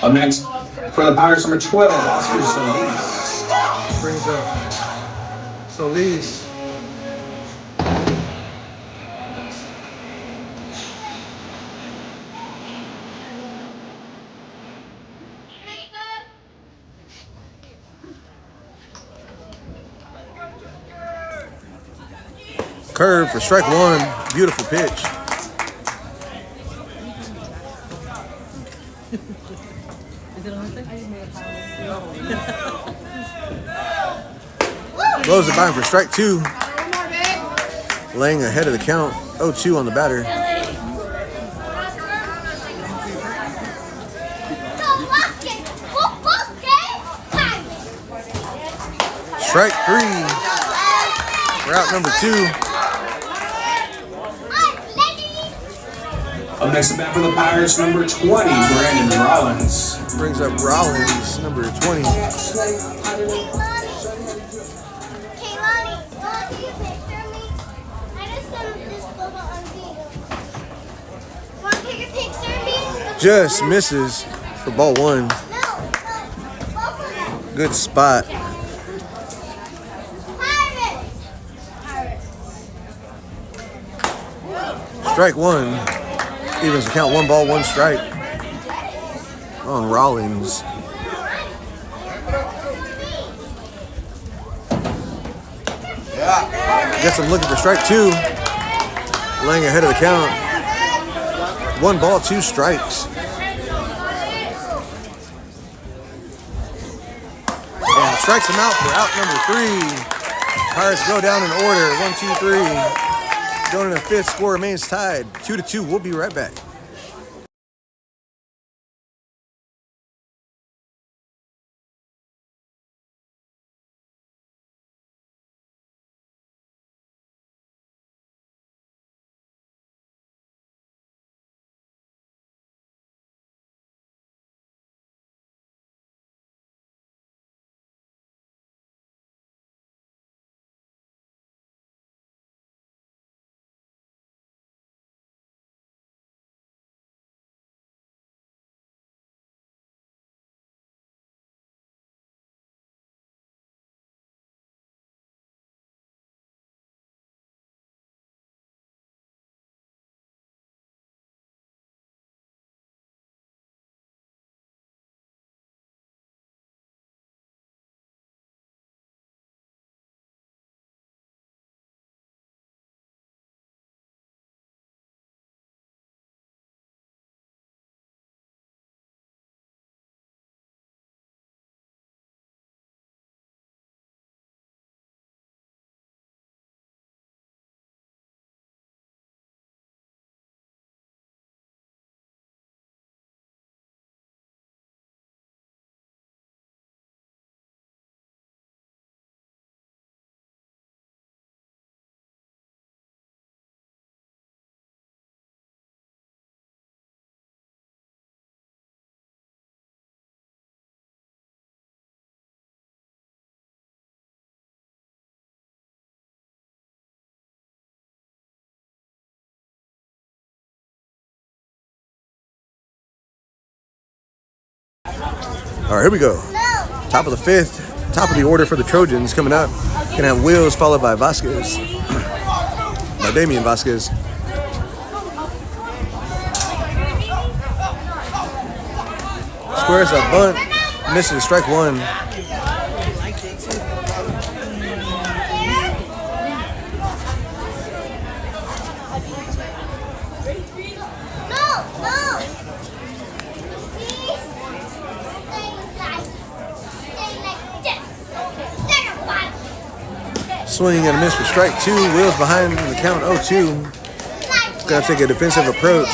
Up next, for the Pirates, number 12, Oscar Solis. Brings up Solis. Curve for strike one. Beautiful pitch. Blows it by him for strike two. Laying ahead of the count. 0-2 on the batter. Strike three. Route number two. Up next at bat for the Pirates, number 20, Brandon Rollins. Brings up Rollins, number 20. Just misses for ball one. Good spot. Strike one. Evens the count, 1 ball, 1 strike on Rollins. Gets him looking for strike two. Laying ahead of the count. 1 ball, 2 strikes. And strikes him out for out number 3. Pirates go down in order. 1, 2, 3. Going in the fifth, score remains tied. 2-2. We'll be right back. All right, here we go. Top of the fifth, top of the order for the Trojans coming up. Gonna have Wills followed by Vasquez, by Damian Vasquez. Squares a bunt, misses strike one. Swinging and a miss for strike two. Wills behind in the count 0-2. It's gonna take a defensive approach.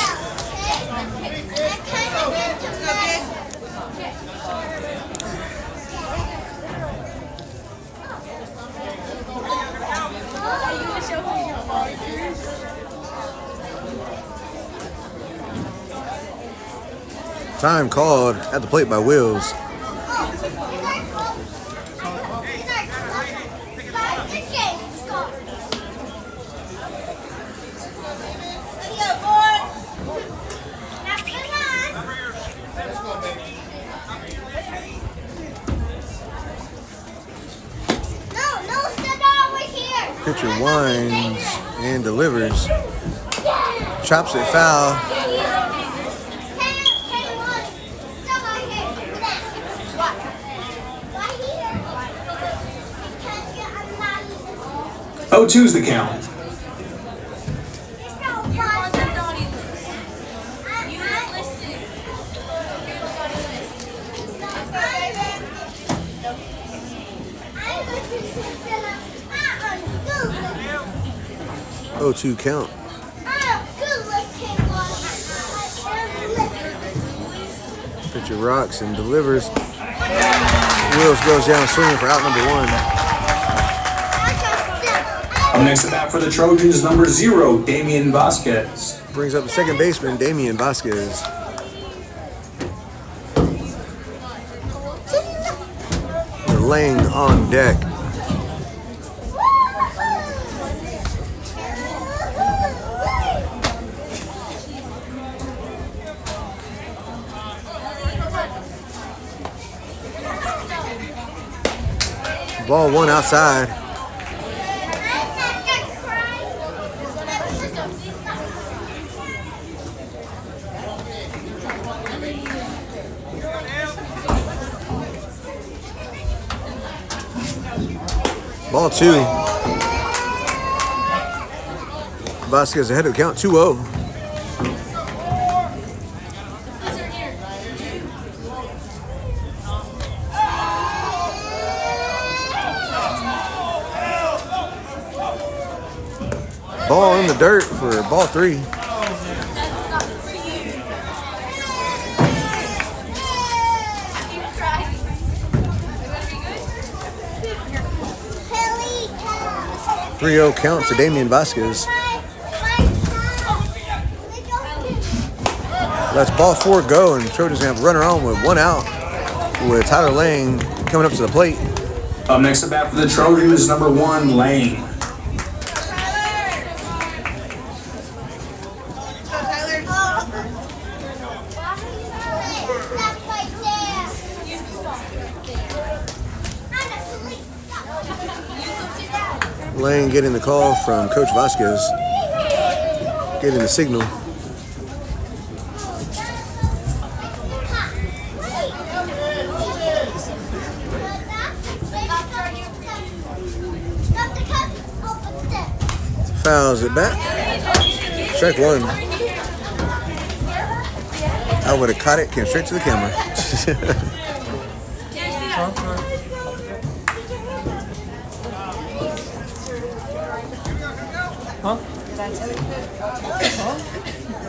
Time called at the plate by Wills. Pitcher winds and delivers. Chops it foul. 0-2's the count. Oh, 2 count. Pitcher rocks and delivers. Wills goes down swinging for out number one. Up next at bat for the Trojans, number 0, Damian Vasquez. Brings up the second baseman, Damian Vasquez. Laying on deck. Ball one outside. Ball two. Vasquez ahead of the count, 2-0. Ball in the dirt for ball three. .30 count to Damian Vasquez. Let's ball four go, and Trojans gonna have a runner on with one out, with Tyler Lang coming up to the plate. Up next at bat for the Trojans, number 1, Lane. Lane getting the call from Coach Vasquez, getting the signal. Fouls it back. Strike one. I would have caught it, came straight to the camera.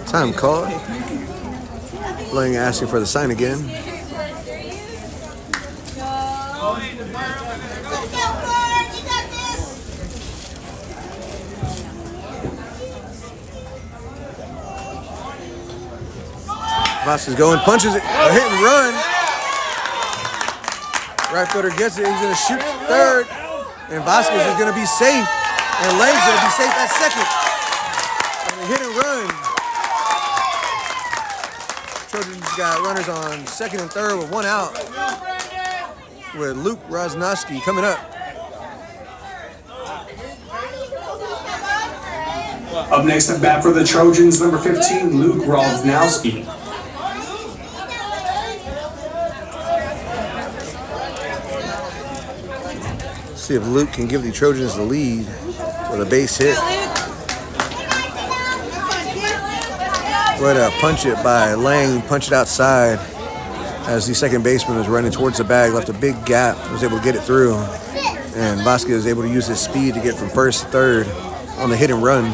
Time called. Lang asking for the sign again. Vasquez going, punches it, a hit and run. Right fielder gets it, he's gonna shoot third, and Vasquez is gonna be safe, and Lang's gonna be safe at second. And a hit and run. Trojans got runners on second and third with one out. with Luke Rosnowski coming up. Up next at bat for the Trojans, number 15, Luke Rosnowski. See if Luke can give the Trojans the lead with a base hit. Way to punch it by Lang, punch it outside as the second baseman was running towards the bag, left a big gap, was able to get it through. And Vasquez was able to use his speed to get from first to third on the hit and run.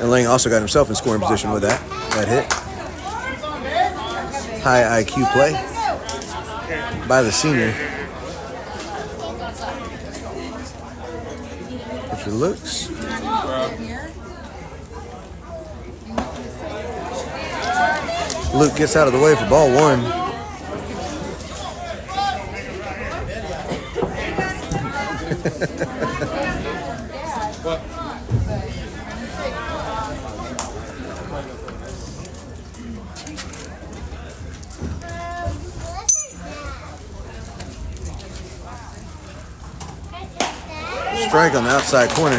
And Lang also got himself in scoring position with that hit. High IQ play by the senior. Pitcher looks. Luke gets out of the way for ball one. Strike on the outside corner.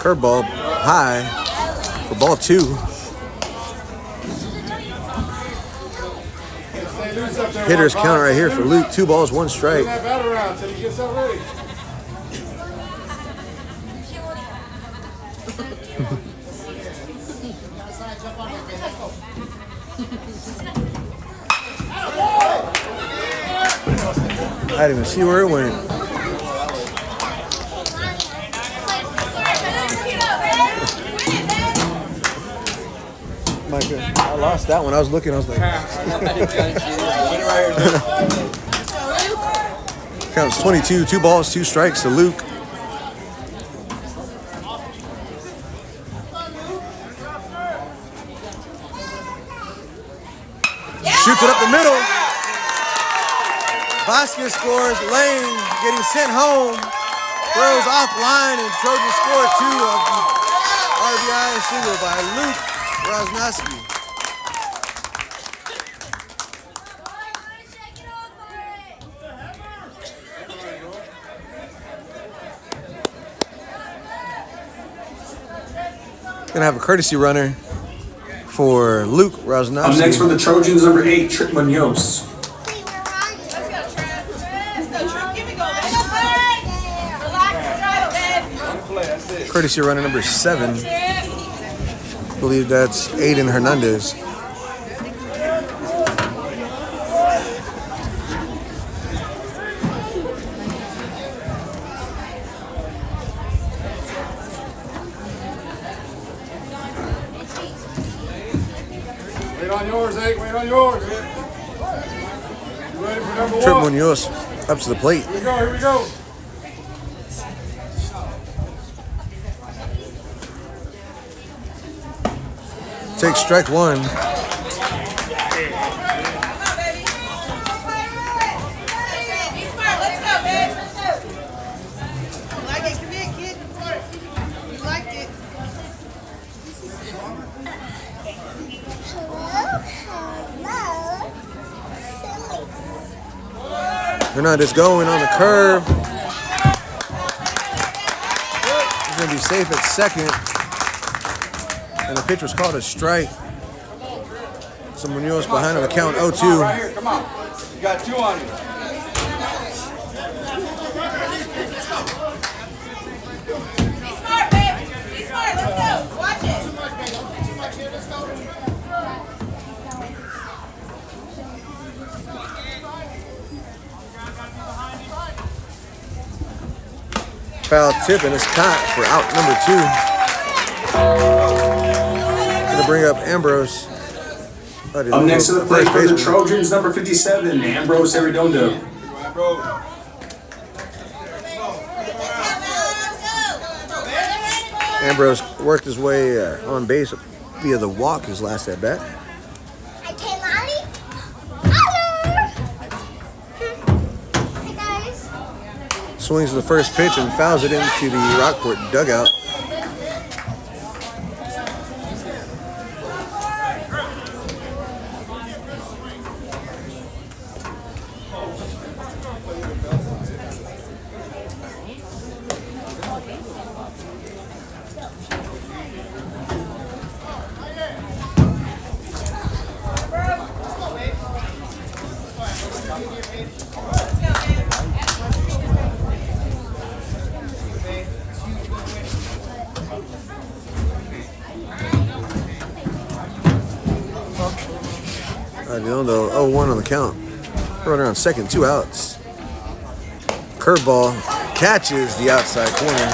Curveball high for ball two. Hitters count right here for Luke. 2 balls, 1 strike. I didn't even see where it went. I lost that one. I was looking. I was like, counts 22. 2 balls, 2 strikes to Luke. Shoots it up the middle. Vasquez scores. Lane getting sent home. Throws offline, and Trojans score 2 of the RBI single by Luke Rosnowski. Gonna have a courtesy runner for Luke Rosnowski. Up next for the Trojans, number 8, Trick Munoz. Courtesy runner number 7. I believe that's Aiden Hernandez. Wait on yours, Ake. Wait on yours. You ready for number 1? Trip Munoz up to the plate. Here we go. Here we go. Take strike 1. Hernandez going on the curve. He's going to be safe at second. And the pitch was called a strike. So Munoz behind on the count 0-2. Right here, come on. You got 2 on you. Be smart, babe. Be smart. Let's go. Watch it. Foul tip and it's caught for out number 2. Gonna bring up Ambrose. Up next to the plate for the Trojans, number 57, Ambrose Arredondo. Ambrose worked his way on base via the walk his last at bat. I came Molly. Hello. Hey guys. Swings the first pitch and fouls it into the Rockport dugout. Adiondo 0-1 on the count. Runner on second, 2 outs. Curveball catches the outside corner.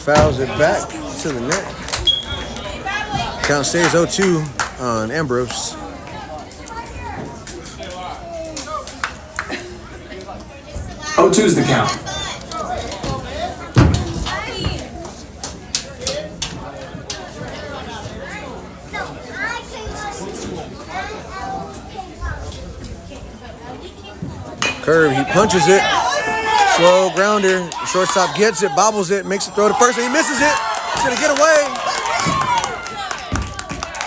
Fouls it back to the net. Count stays 0-2 on Ambrose. Oh, 2's the count. Curve, he punches it. Slow grounder. Shortstop gets it, bobbles it, makes a throw to first, and he misses it. He's gonna get away.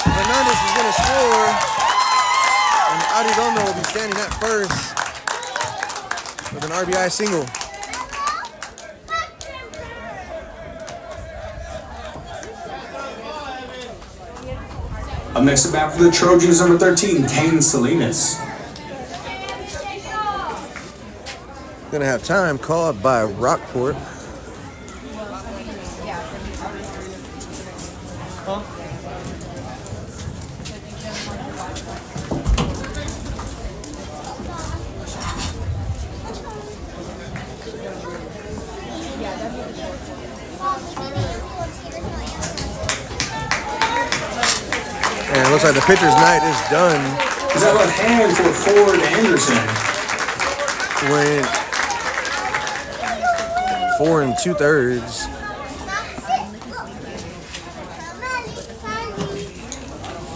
Hernandez is gonna score, and Arredondo will be standing at first with an RBI single. Up next at bat for the Trojans, number 13, Kane Salinas. Gonna have time called by Rockport. And it looks like the pitcher's night is done. Is that left hand for Ford Anderson? Went 4 2/3.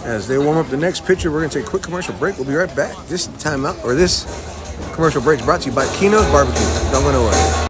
As they warm up the next pitcher, we're gonna take a quick commercial break. We'll be right back. This timeout, or this commercial break is brought to you by Keno's Barbecue. Don't go nowhere.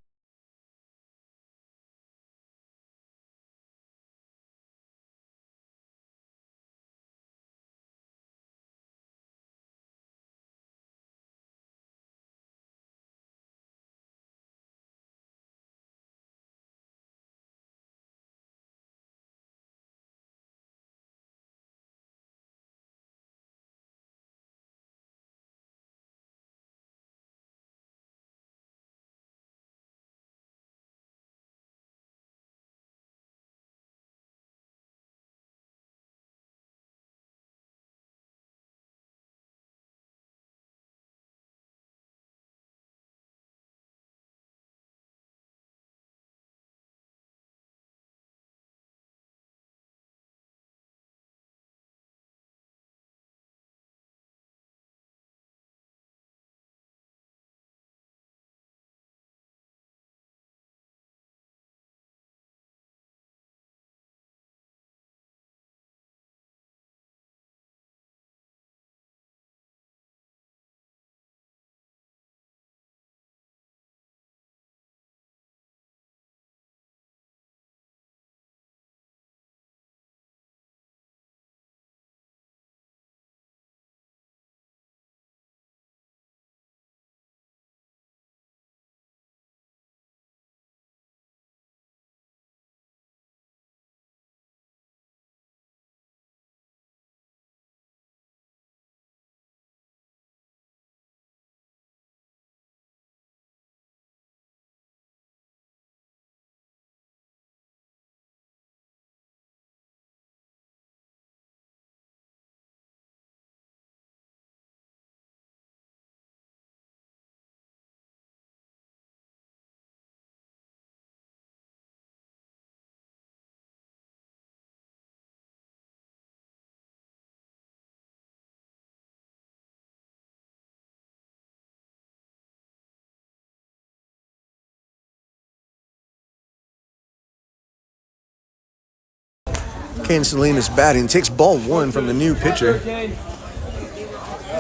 Kane Salinas batting. Takes ball 1 from the new pitcher. Gotta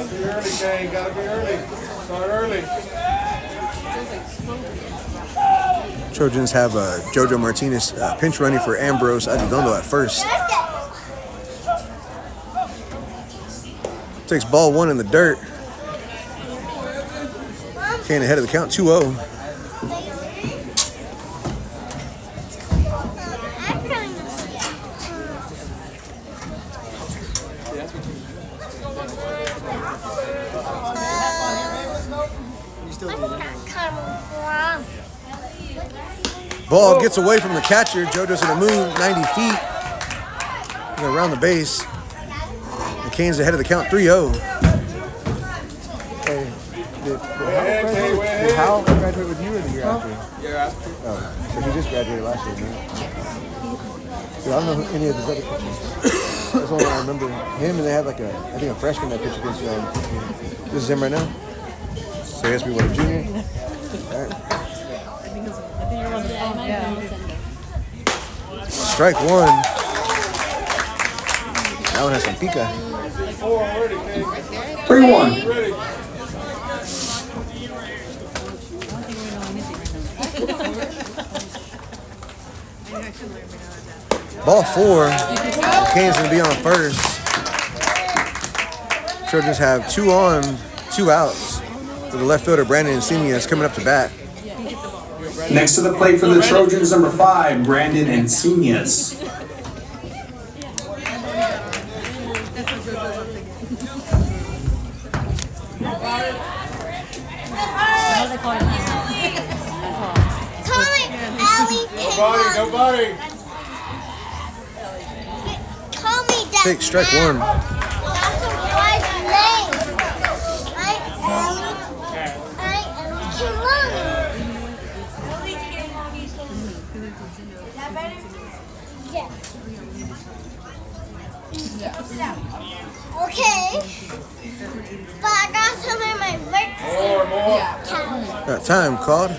be early, Kane. Gotta be early. Start early. Trojans have Jojo Martinez pinch running for Ambrose Adedondo at first. Takes ball 1 in the dirt. Kane ahead of the count, 2-0. Ball gets away from the catcher. JoJo's gonna move 90 feet. Gonna round the base. And Kane's ahead of the count, 3-0. Hey, did Hal graduate with you or the year after? Year after. Oh, so he just graduated last year, man. Dude, I don't know who any of his other pitchers. That's all I remember. Him and they had like a freshman that pitched against y'all. This is him right now. So he has to be what, a junior? All right. Strike 1. That one has some pica. 3-1. Ball 4. Kane's gonna be on first. Trojans have 2 on, 2 outs. For the left fielder, Brandon Insignia is coming up to bat. Next to the plate for the Trojans, number 5, Brandon Encinas. Nobody. Call me that. Take strike 1. That's a right name. Right, Ellie? I am Kimani. Yeah. Okay. But I got some in my work. More. Got time called.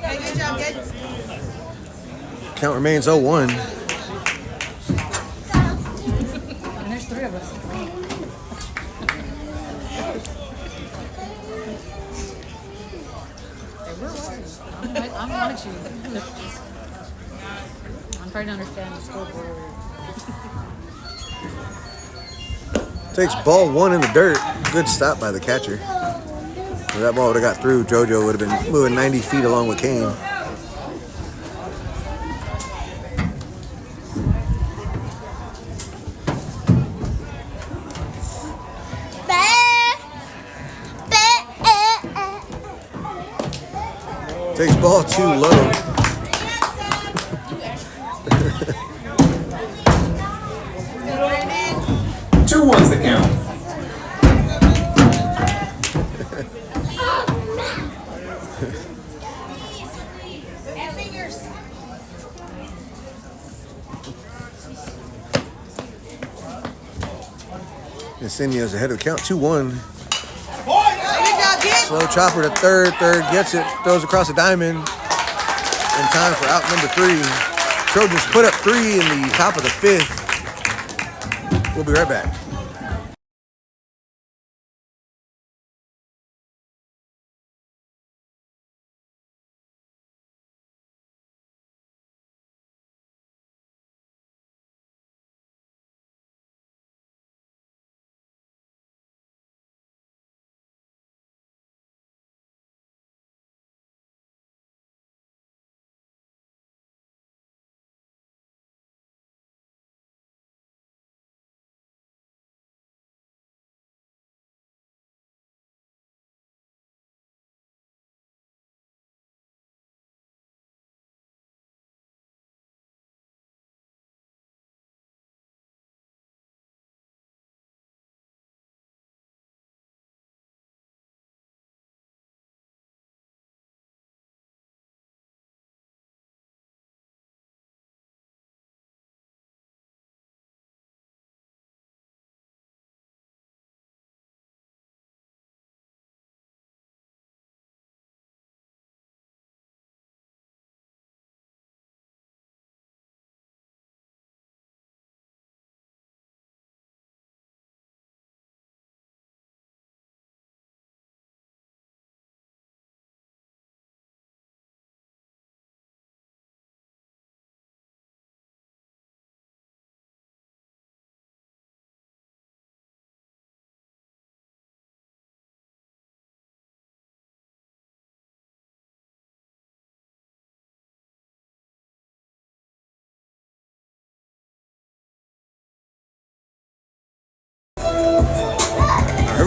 Good job, good. Count remains 0-1. And there's 3 of us. I'm watching. I'm trying to understand the scoreboard. Takes ball 1 in the dirt. Good stop by the catcher. If that ball would have got through, JoJo would have been moving 90 feet along with Kane. Takes ball 2 low. 2-1's the count. Insignia's ahead of the count, 2-1. Good job, kid. Slow chopper to third. Third gets it, throws across the diamond. In time for out number 3. Trojans put up 3 in the top of the 5th. We'll be right back.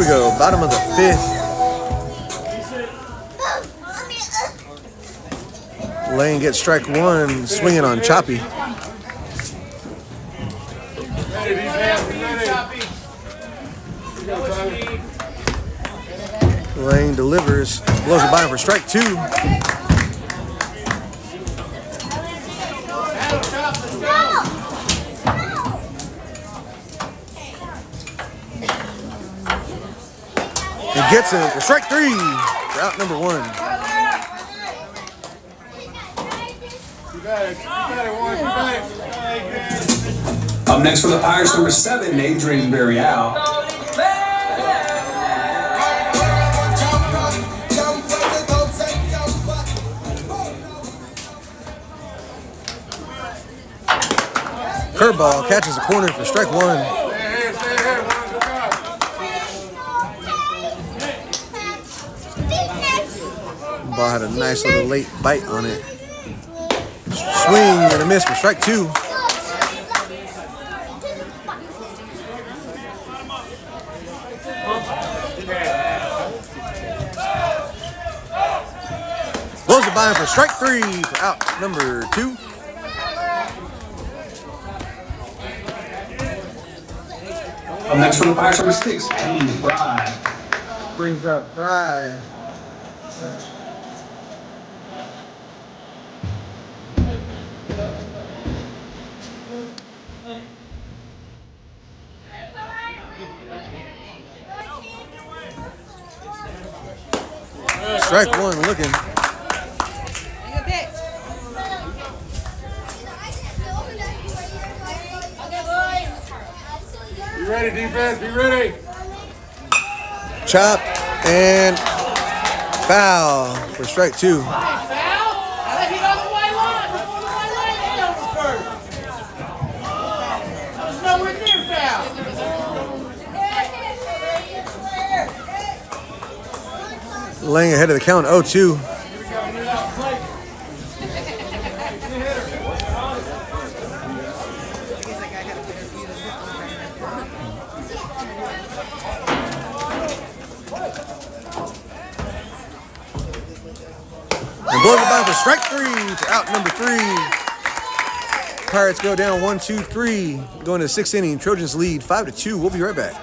we go. Bottom of the 5th. Lane gets strike one, swinging on Choppy. Lane delivers, blows it by him for strike two. And gets him for strike three for out number one. Up next for the Pirates, number 7, Adrian Barrial. Curveball catches the corner for strike one. Ball had a nice little late bite on it. Swing and a miss for strike two. Blows it by him for strike three for out number two. Up next for the Pirates, number 6, James Fry. Brings up Fry. Strike one looking. Take a pitch. Be ready, defense. Be ready. Chop and foul for strike two. Foul. Now let hit on the white line. Before the white line hit over first. That was nowhere near foul. Laying ahead of the count 0-2. And blows it by for strike three for out number three. Pirates go down 1-2-3. Going to the 6th inning. Trojans lead 5-2. We'll be right back.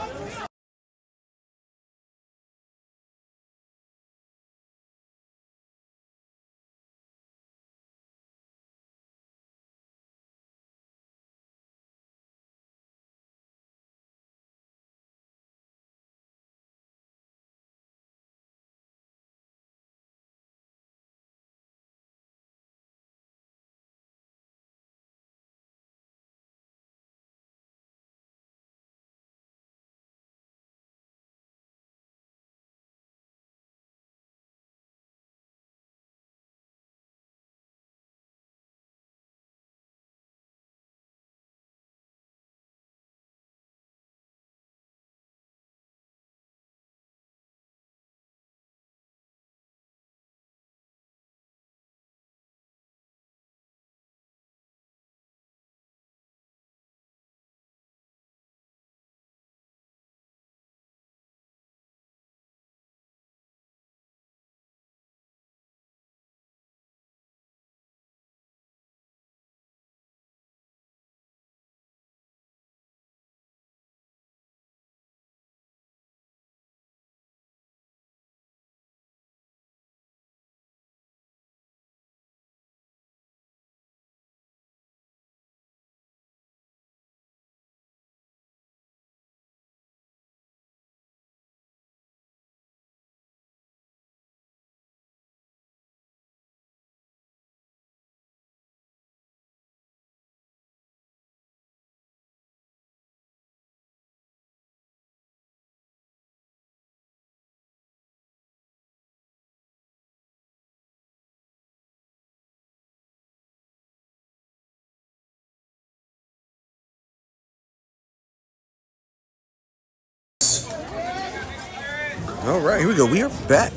All right, here we go. We are back.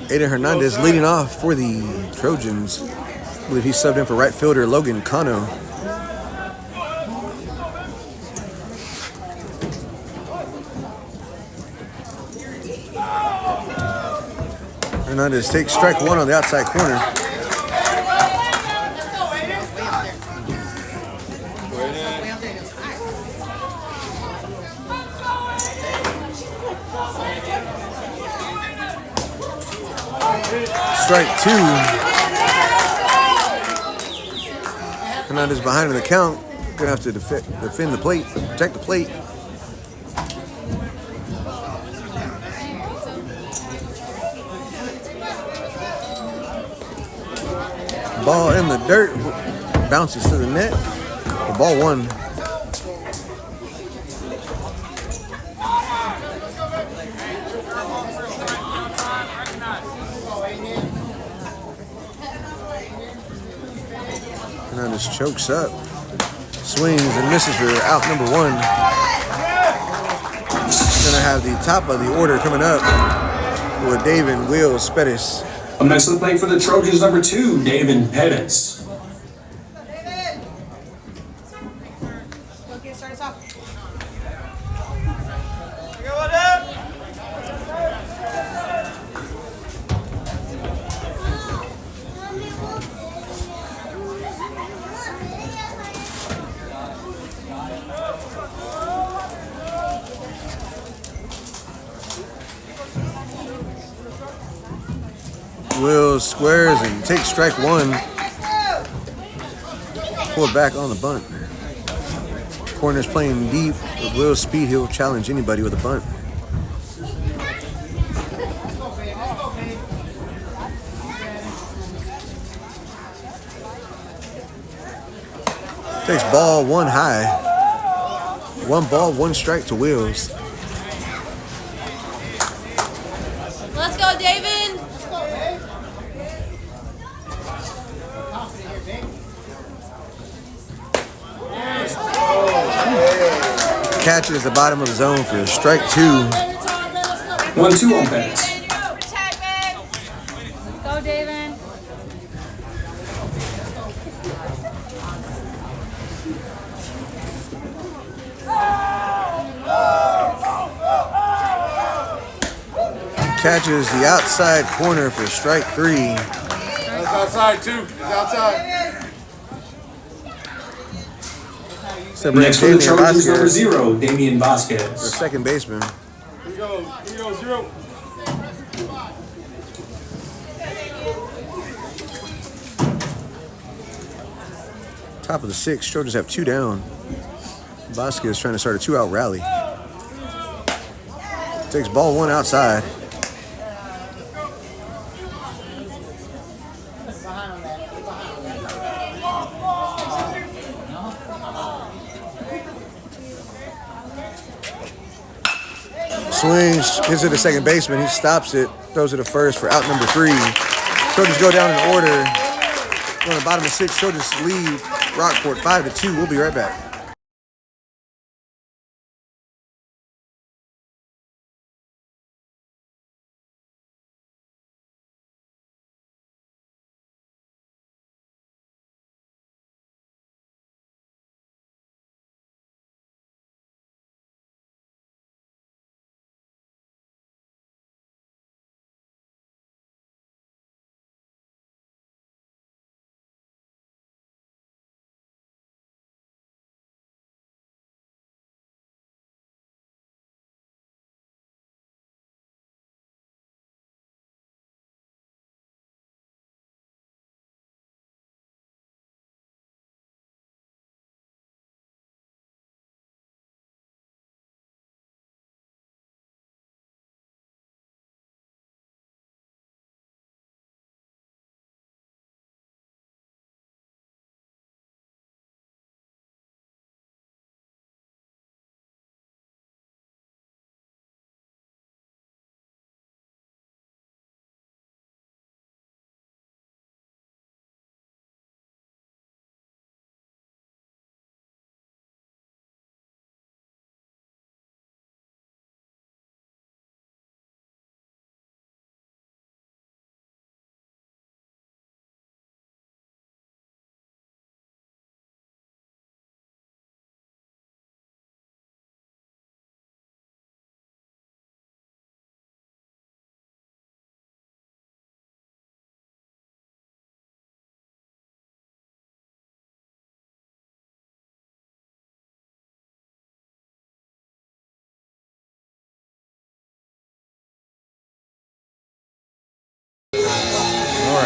Aiden Hernandez leading off for the Trojans. I believe he subbed in for right fielder Logan Cano. Hernandez takes strike one on the outside corner. Strike two. Hernandez behind in the count. Gonna have to defend the plate, protect the plate. Ball in the dirt, bounces to the net. The ball one. Hernandez chokes up, swings and misses for out number one. Gonna have the top of the order coming up with David Will Spettis. Up next to the plate for the Trojans, number 2, David Pettis. Okay, start us off. Will squares and takes strike one. Pull it back on the bunt. Corner's playing deep. With Will's speed, he'll challenge anybody with a bunt. Takes ball one high. 1 ball, 1 strike to Wills. Let's go, David. Catches the bottom of the zone for strike two. 1-2 on Pettis. Go, David. Catches the outside corner for strike three. That's outside too. He's outside. Next for the Damian Trojans, number Vasquez, 0, Damian the Vasquez. second baseman. Here we go, 0. Top of the 6th, Trojans have 2 down. Vasquez trying to start a 2-out rally. Takes ball 1 outside. Swings, hits it to second baseman. He stops it, throws it to first for out number 3. Trojans go down in order. On the bottom of 6, Trojans lead Rockport 5-2. We'll be right back.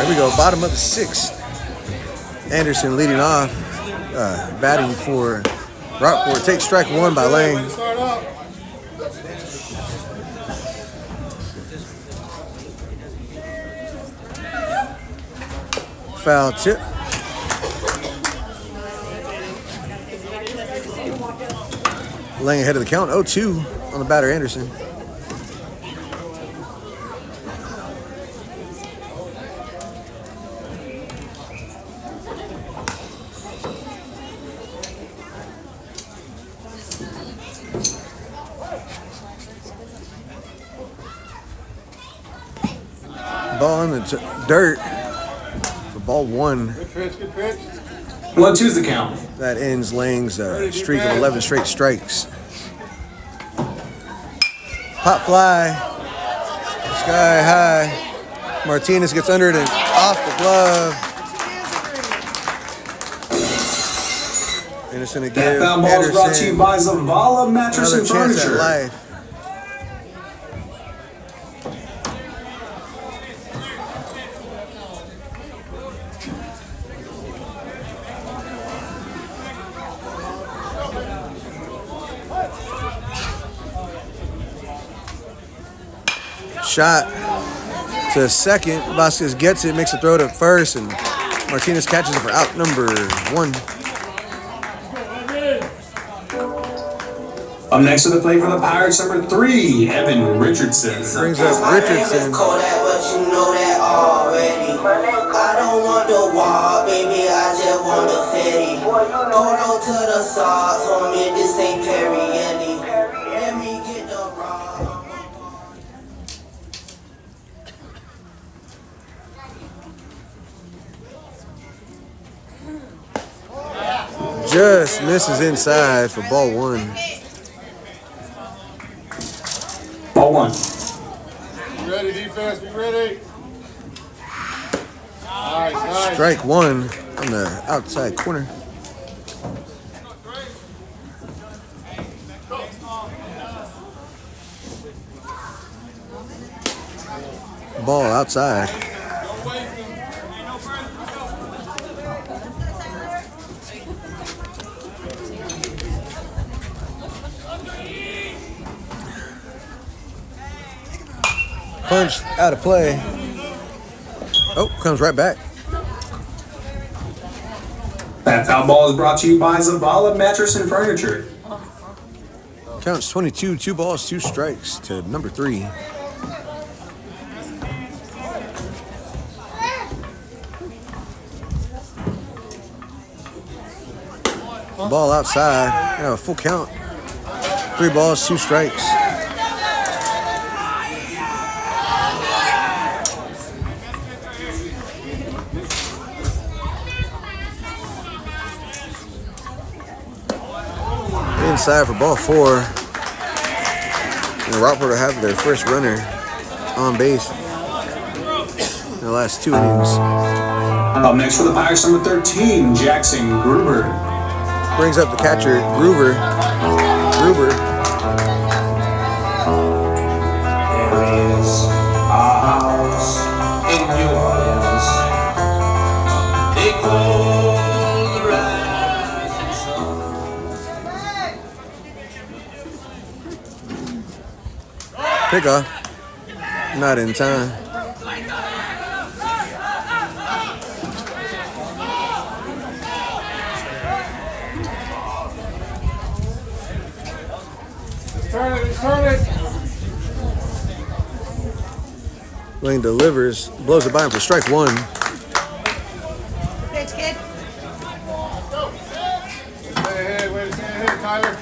Here we go, bottom of the 6th. Anderson leading off, batting for Rockport. Takes strike 1 by Lang. Foul tip. Lang ahead of the count, 0-2 on the batter, Anderson. Ball in the dirt for ball 1. Good pitch, good pitch. 1-2's the count. That ends Lang's streak of 11 straight strikes. Pop fly, sky high. Martinez gets under it and off the glove. Anderson to That give foul ball is brought to you Anderson by Zavala Mattress another and chance at Furniture. life. Shot to second. Vasquez gets it, makes a throw to first, and Martinez catches it for out number 1. Up next to the plate for the Pirates, number 3, Evan Richardson. Brings up My name Richardson. is Kodak, but you know that already. I don't want the wall, baby, I just want the fetty. Polo to the socks, homie, this ain't Perrielli. Let me get the rock. Just misses inside for ball 1. Ball 1. Be ready, defense, be ready. Nice, nice. Strike 1 on the outside corner. Ball outside. Punch out of play. Oh, comes right back. That foul ball is brought to you by Zavala Mattress and Furniture. Counts 22, 2 balls, 2 strikes to number 3. Ball outside. Yeah, a full count. 3 balls, 2 strikes. Inside for ball 4. And Rockport will have their first runner on base in the last 2 innings. Up next for the Pirates, number 13, Jackson Gruber. Brings up the catcher, Gruber. There is a house in New Orleans. They call the rising sun. Pickoff. Not in time. Turn it. Lane delivers, blows it by him for strike 1. Thanks, kid. Stay ahead, wait, stay ahead, Tyler.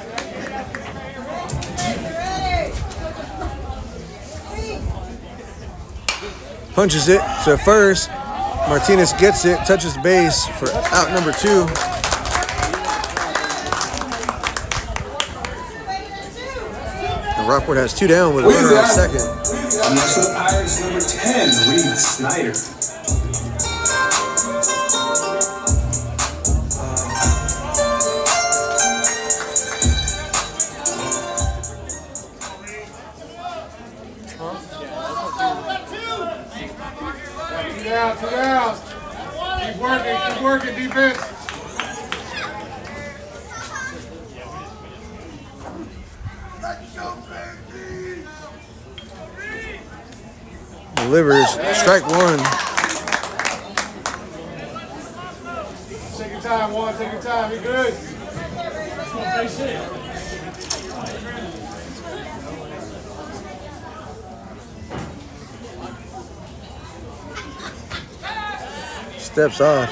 Punches it to first. Martinez gets it, touches base for out number 2. And Rockport has 2 down with a runner on second. And next for the Pirates, number 10, Reed Snyder. Two down. Keep working defense. Delivers. Strike one. Take your time, Juan. Take your time. You good? Steps off.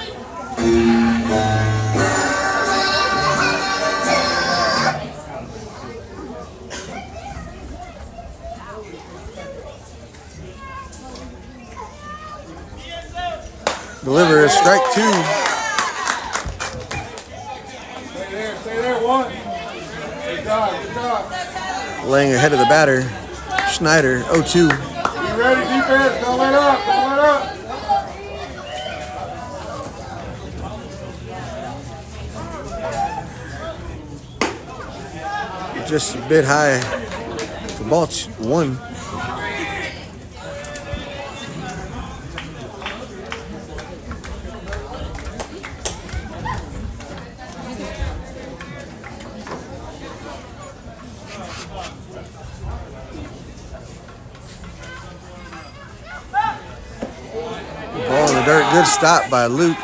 Delivers. Strike two. Stay there, Juan. Good job. Laying ahead of the batter. Schneider, 0-2. Be ready, defense. Don't let up. Just a bit high for ball one. Ball in the dirt. Good stop by Luke.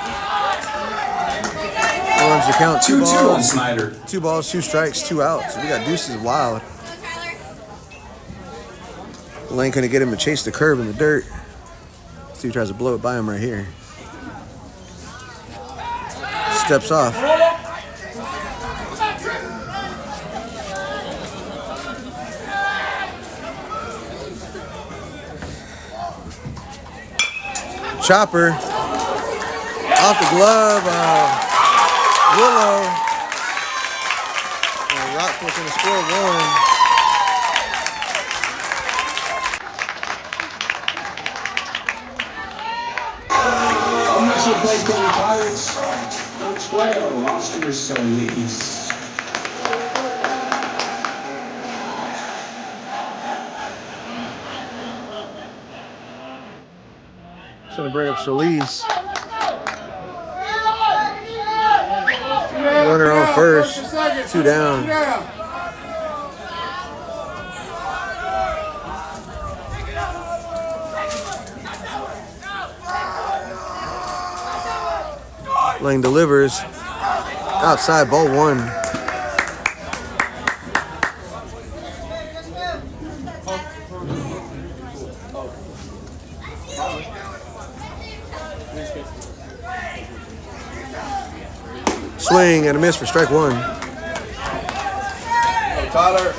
Runs the count. 2-2 on balls. Snyder. 2 balls, 2 strikes, 2 outs. We got deuces wild. Lane couldn't get him to chase the curve in the dirt. Steve tries to blow it by him right here. Steps off. Chopper off the glove. Willow. And Rockport's going to score one. I'm not sure play for the Pirates. 12, Oscar Solis. Just going to bring up Solis. Runner on first. 2 down. Lang delivers. Outside, ball one. Swing and a miss for strike one. Tyler.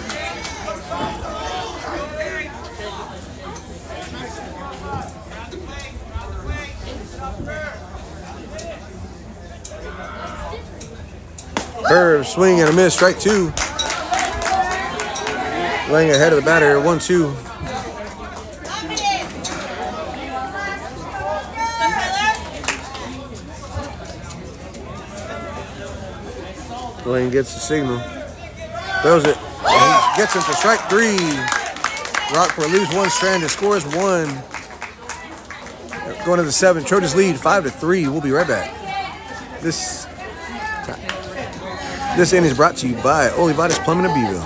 Curve, swing and a miss, strike two. Laying ahead of the batter, 1-2. Lane gets the signal. Throws it. And he gets him for strike three. Rockport leaves one stranded, scores one. Going to the 7th. Trojans lead 5-3. We'll be right back. This inning is brought to you by Olivares Plumbing of Beeville.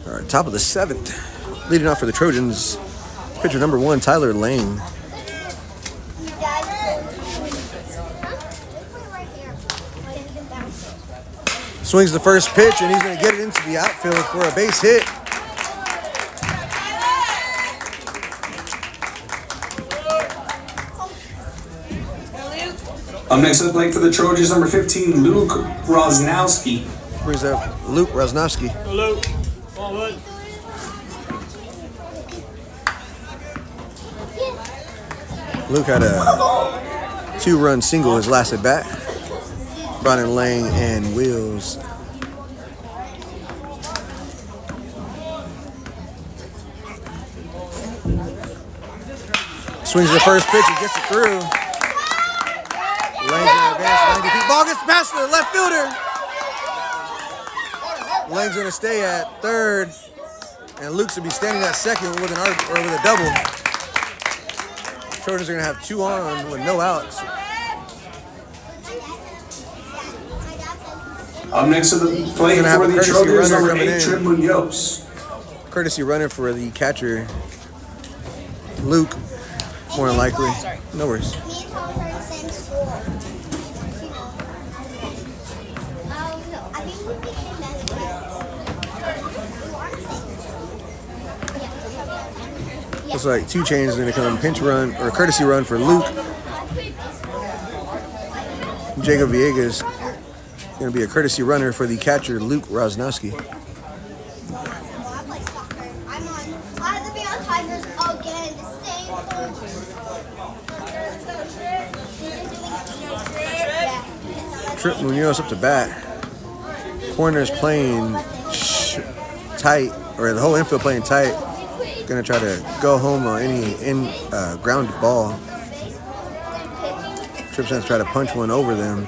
All right, top of the 7th. Leading off for the Trojans, pitcher number 1, Tyler Lang. Swings the first pitch, and he's going to get it into the outfield for a base hit. Up next to the plate for the Trojans, number 15, Luke Rosnowski. Brings up Luke Rosnowski. Luke. Come on, bud. Luke had a 2-run single his last at bat. Brought in Lang and Wheels. Swings the first pitch, he gets it through. Lang's gonna advance 90 feet. Ball gets past the left fielder. Lang's gonna stay at third, and Luke's gonna be standing at second with an arc or with a double. Trojans are gonna have 2 on with no outs. Up next to the plate for the Trojans, number 8, Trip Munoz. Courtesy runner for the catcher, Luke, more than likely. No worries. Me and Tom are in the same school. No, I think we became best friends. Looks like 2 Chainz is going to come pinch run or courtesy run for Luke. Jacob Villegas going to be a courtesy runner for the catcher, Luke Rosnowski. I play soccer. I have to be on Tigers again. The same coach. Trip Munoz up to bat. Corner's playing tight, or the whole infield playing tight. Going to try to go home on any ground ball. Trip's going to try to punch one over them.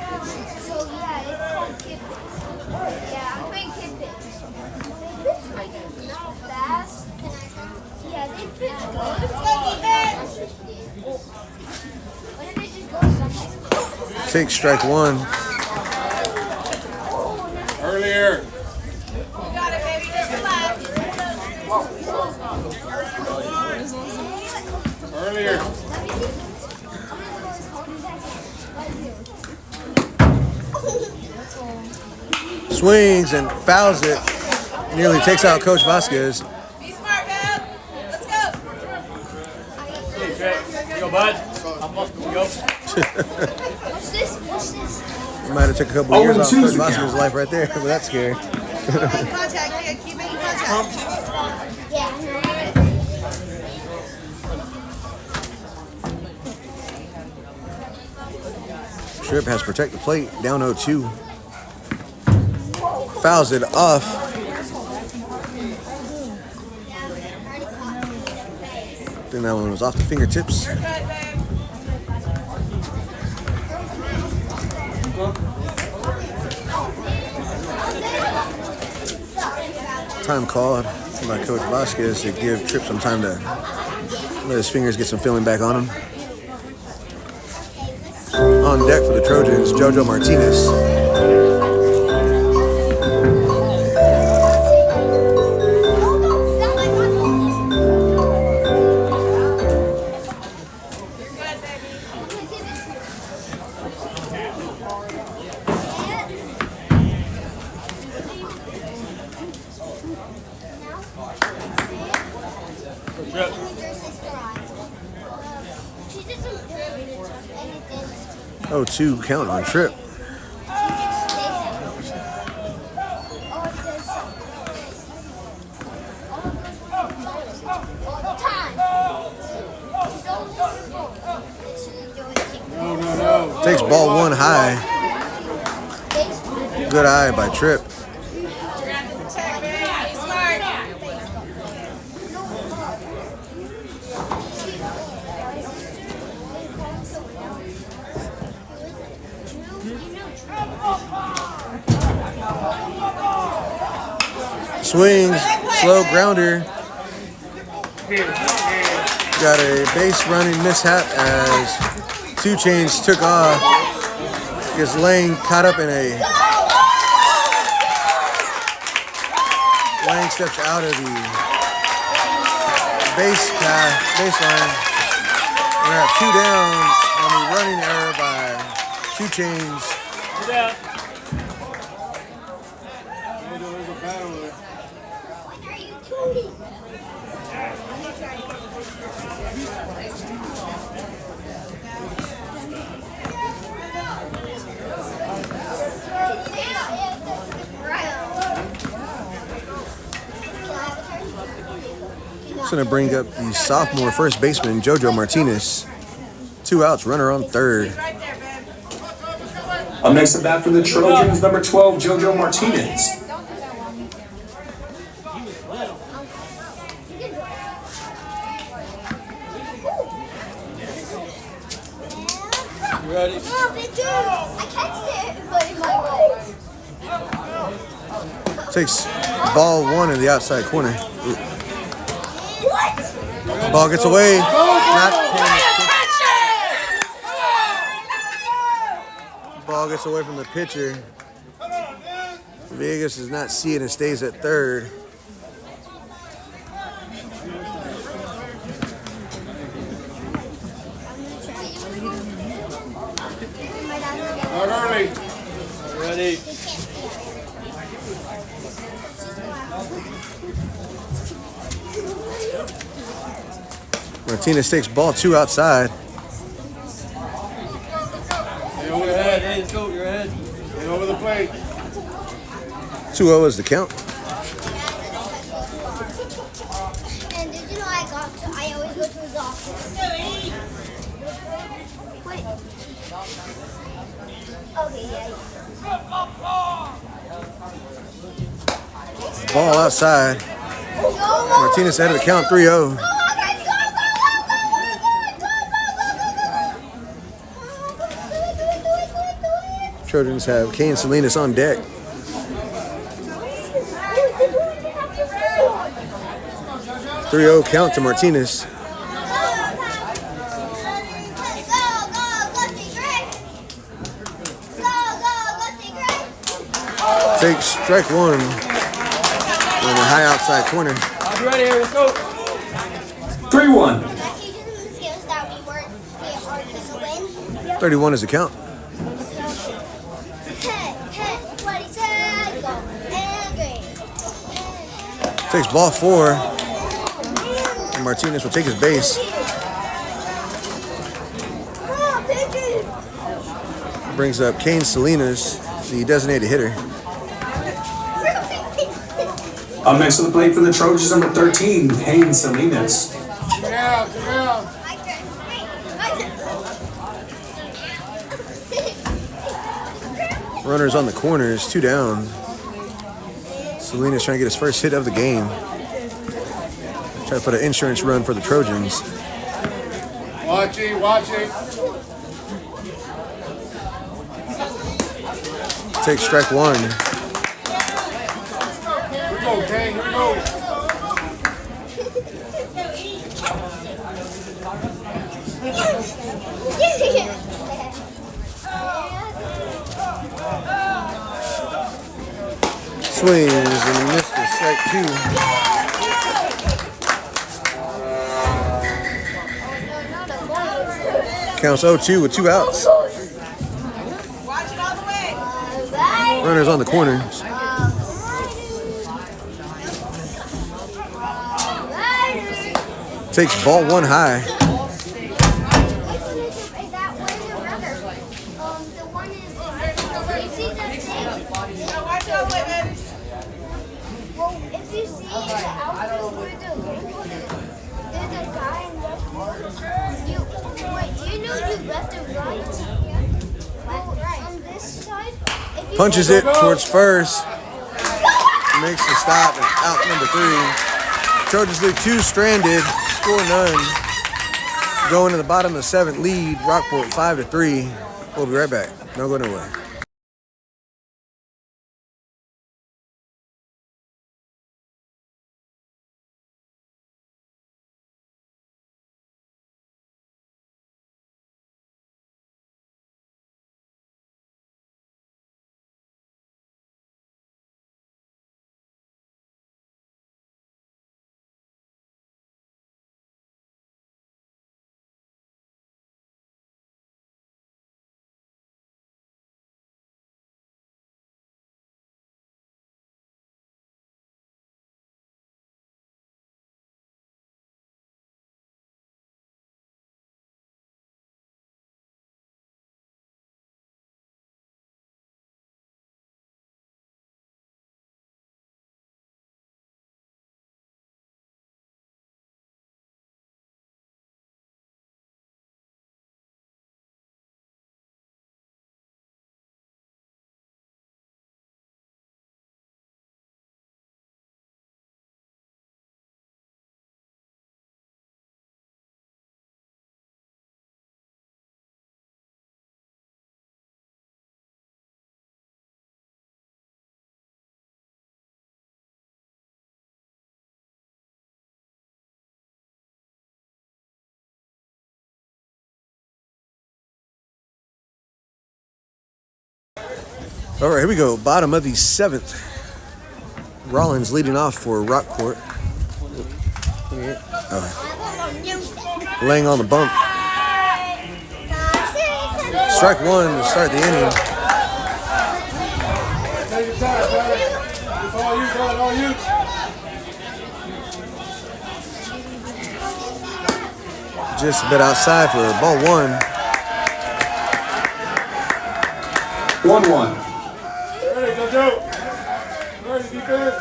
Take strike 1. Earlier. You got it, baby. Just relax. Earlier. Swings and fouls it. Nearly takes out Coach Vasquez. Be smart, man. Let's go. Go, bud. Go. What's this? What's this? Might have took a couple of years off Coach Vasquez's life right there, but that's scary. Make contact. Keep making contact. Yeah. Trip has protected the plate, down 0-2. Fouls it off. I think that one was off the fingertips. You're good, babe. Time called by Coach Vasquez to give Trip some time to let his fingers get some feeling back on him. On deck for the Trojans, JoJo Martinez. Oh, 2 count on Trip. Takes ball 1 high. Good eye by Trip. Swings, slow grounder. Got a base running mishap as 2 Chainz took off. Gets Lang caught up in a Lang steps out of the baseline. We're at 2 down on the running error by 2 Chainz. There's a bat over there. What are you doing? It's going to bring up the sophomore first baseman, JoJo Martinez. 2 outs, runner on third. Up next to bat for the Trojans, number 12, JoJo Martinez. You ready? Oh, big dude. I catched it, but in my leg. Takes ball 1 in the outside corner. Ooh. What? Ball gets away. Not paying attention. Ball gets away from the pitcher. Vegas does not see it and stays at third. Not early. Ready? Martinez takes ball 2 outside. Stay over the head. Hey, let's go. You're ahead. Stay over the plate. 2-0 is the count. And did you know I always go to his office? Wait. Okay, yeah. Ball outside. Martinez ahead of the count 3-0. Trojans have Kane Salinas on deck. 3-0 count to Martinez. Takes strike 1 on the high outside corner. I'll be ready here. Let's go. 3-1. 31 is the count. Takes ball 4. And Martinez will take his base. Brings up Kane Salinas, the designated hitter. Up next to the plate for the Trojans, number 13, Kane Salinas. Come out. Come out. Runners on the corners, 2 down. Salinas trying to get his first hit of the game. Trying to put an insurance run for the Trojans. Watch it. Watch it. Takes strike 1. Here we go, Kane. Here we go. Swings and missed the strike 2. Counts 0-2 with 2 outs. Watch it all the way. Runners on the corners. Takes ball 1 high. Watch it all the way, baby. Well, if you see the outfield where there's a guy in left field, you know you left and right? Well, on this side, if you Punches it towards first. Makes the stop and out number 3. Trojans leave 2 stranded. Score none. Going to the bottom of the 7th, lead Rockport 5-3. We'll be right back. Don't go nowhere. All right, here we go. Bottom of the 7th. Rollins leading off for Rockport. Laying on the bump. Strike one to start the inning. Take your time, brother. It's all you, brother. All you. Just a bit outside for ball one. 1-1. Ready, go do. Ready, defense.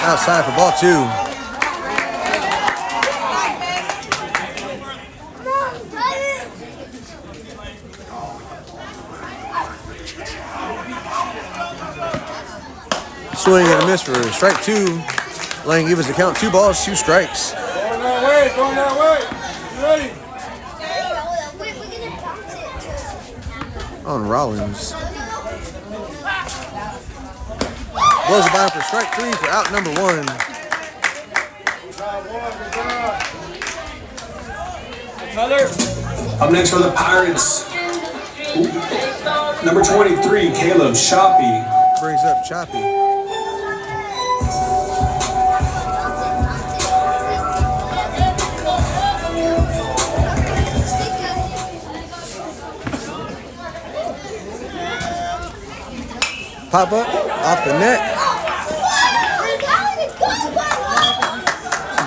Outside for ball two. Swing and a miss for strike two. Lang give us the count. 2 balls, 2 strikes. Going that way, going that way. You ready? On Rollins. Blows it by for strike 3 for out number 1. Up next for the Pirates. Number 23, Caleb Shoppy. Brings up Choppy. Pop up off the net.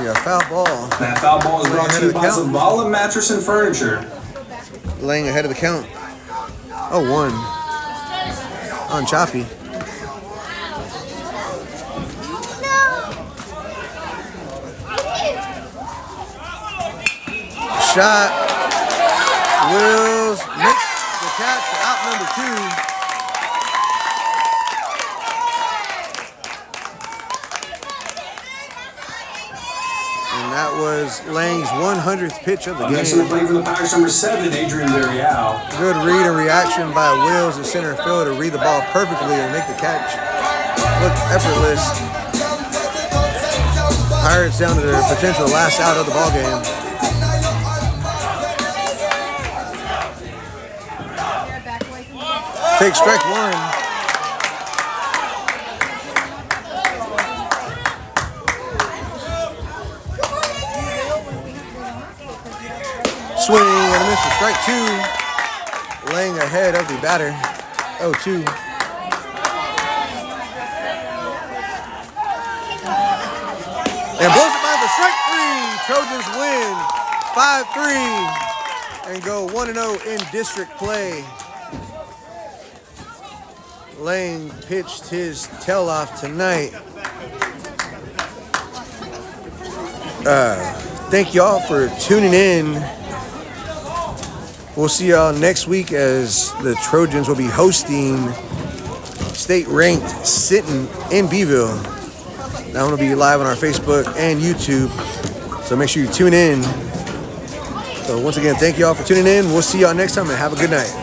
Yeah, foul ball. That foul ball is brought to you by Zavala Mattress and Furniture. Laying ahead of the count. 0-1 on Choppy. Shot. Wills makes the catch for out number 2. And that was Lang's 100th pitch of the Next to the game. plate for the Pirates, number 7, Adrian Villarreal. Good read and reaction by Wills, the center fielder, to read the ball perfectly and make the catch look effortless. Pirates down to their potential last out of the ball game. Take strike 1. Swing and a miss for strike 2. Laying ahead of the batter. 0-2. And blows it by for strike 3. Trojans win 5-3 and go 1-0 in district play. Lang pitched his tail off tonight. Thank y'all for tuning in. We'll see y'all next week as the Trojans will be hosting state-ranked Sinton in Beeville. That one will be live on our Facebook and YouTube, so make sure you tune in. So once again, thank y'all for tuning in. We'll see y'all next time and have a good night.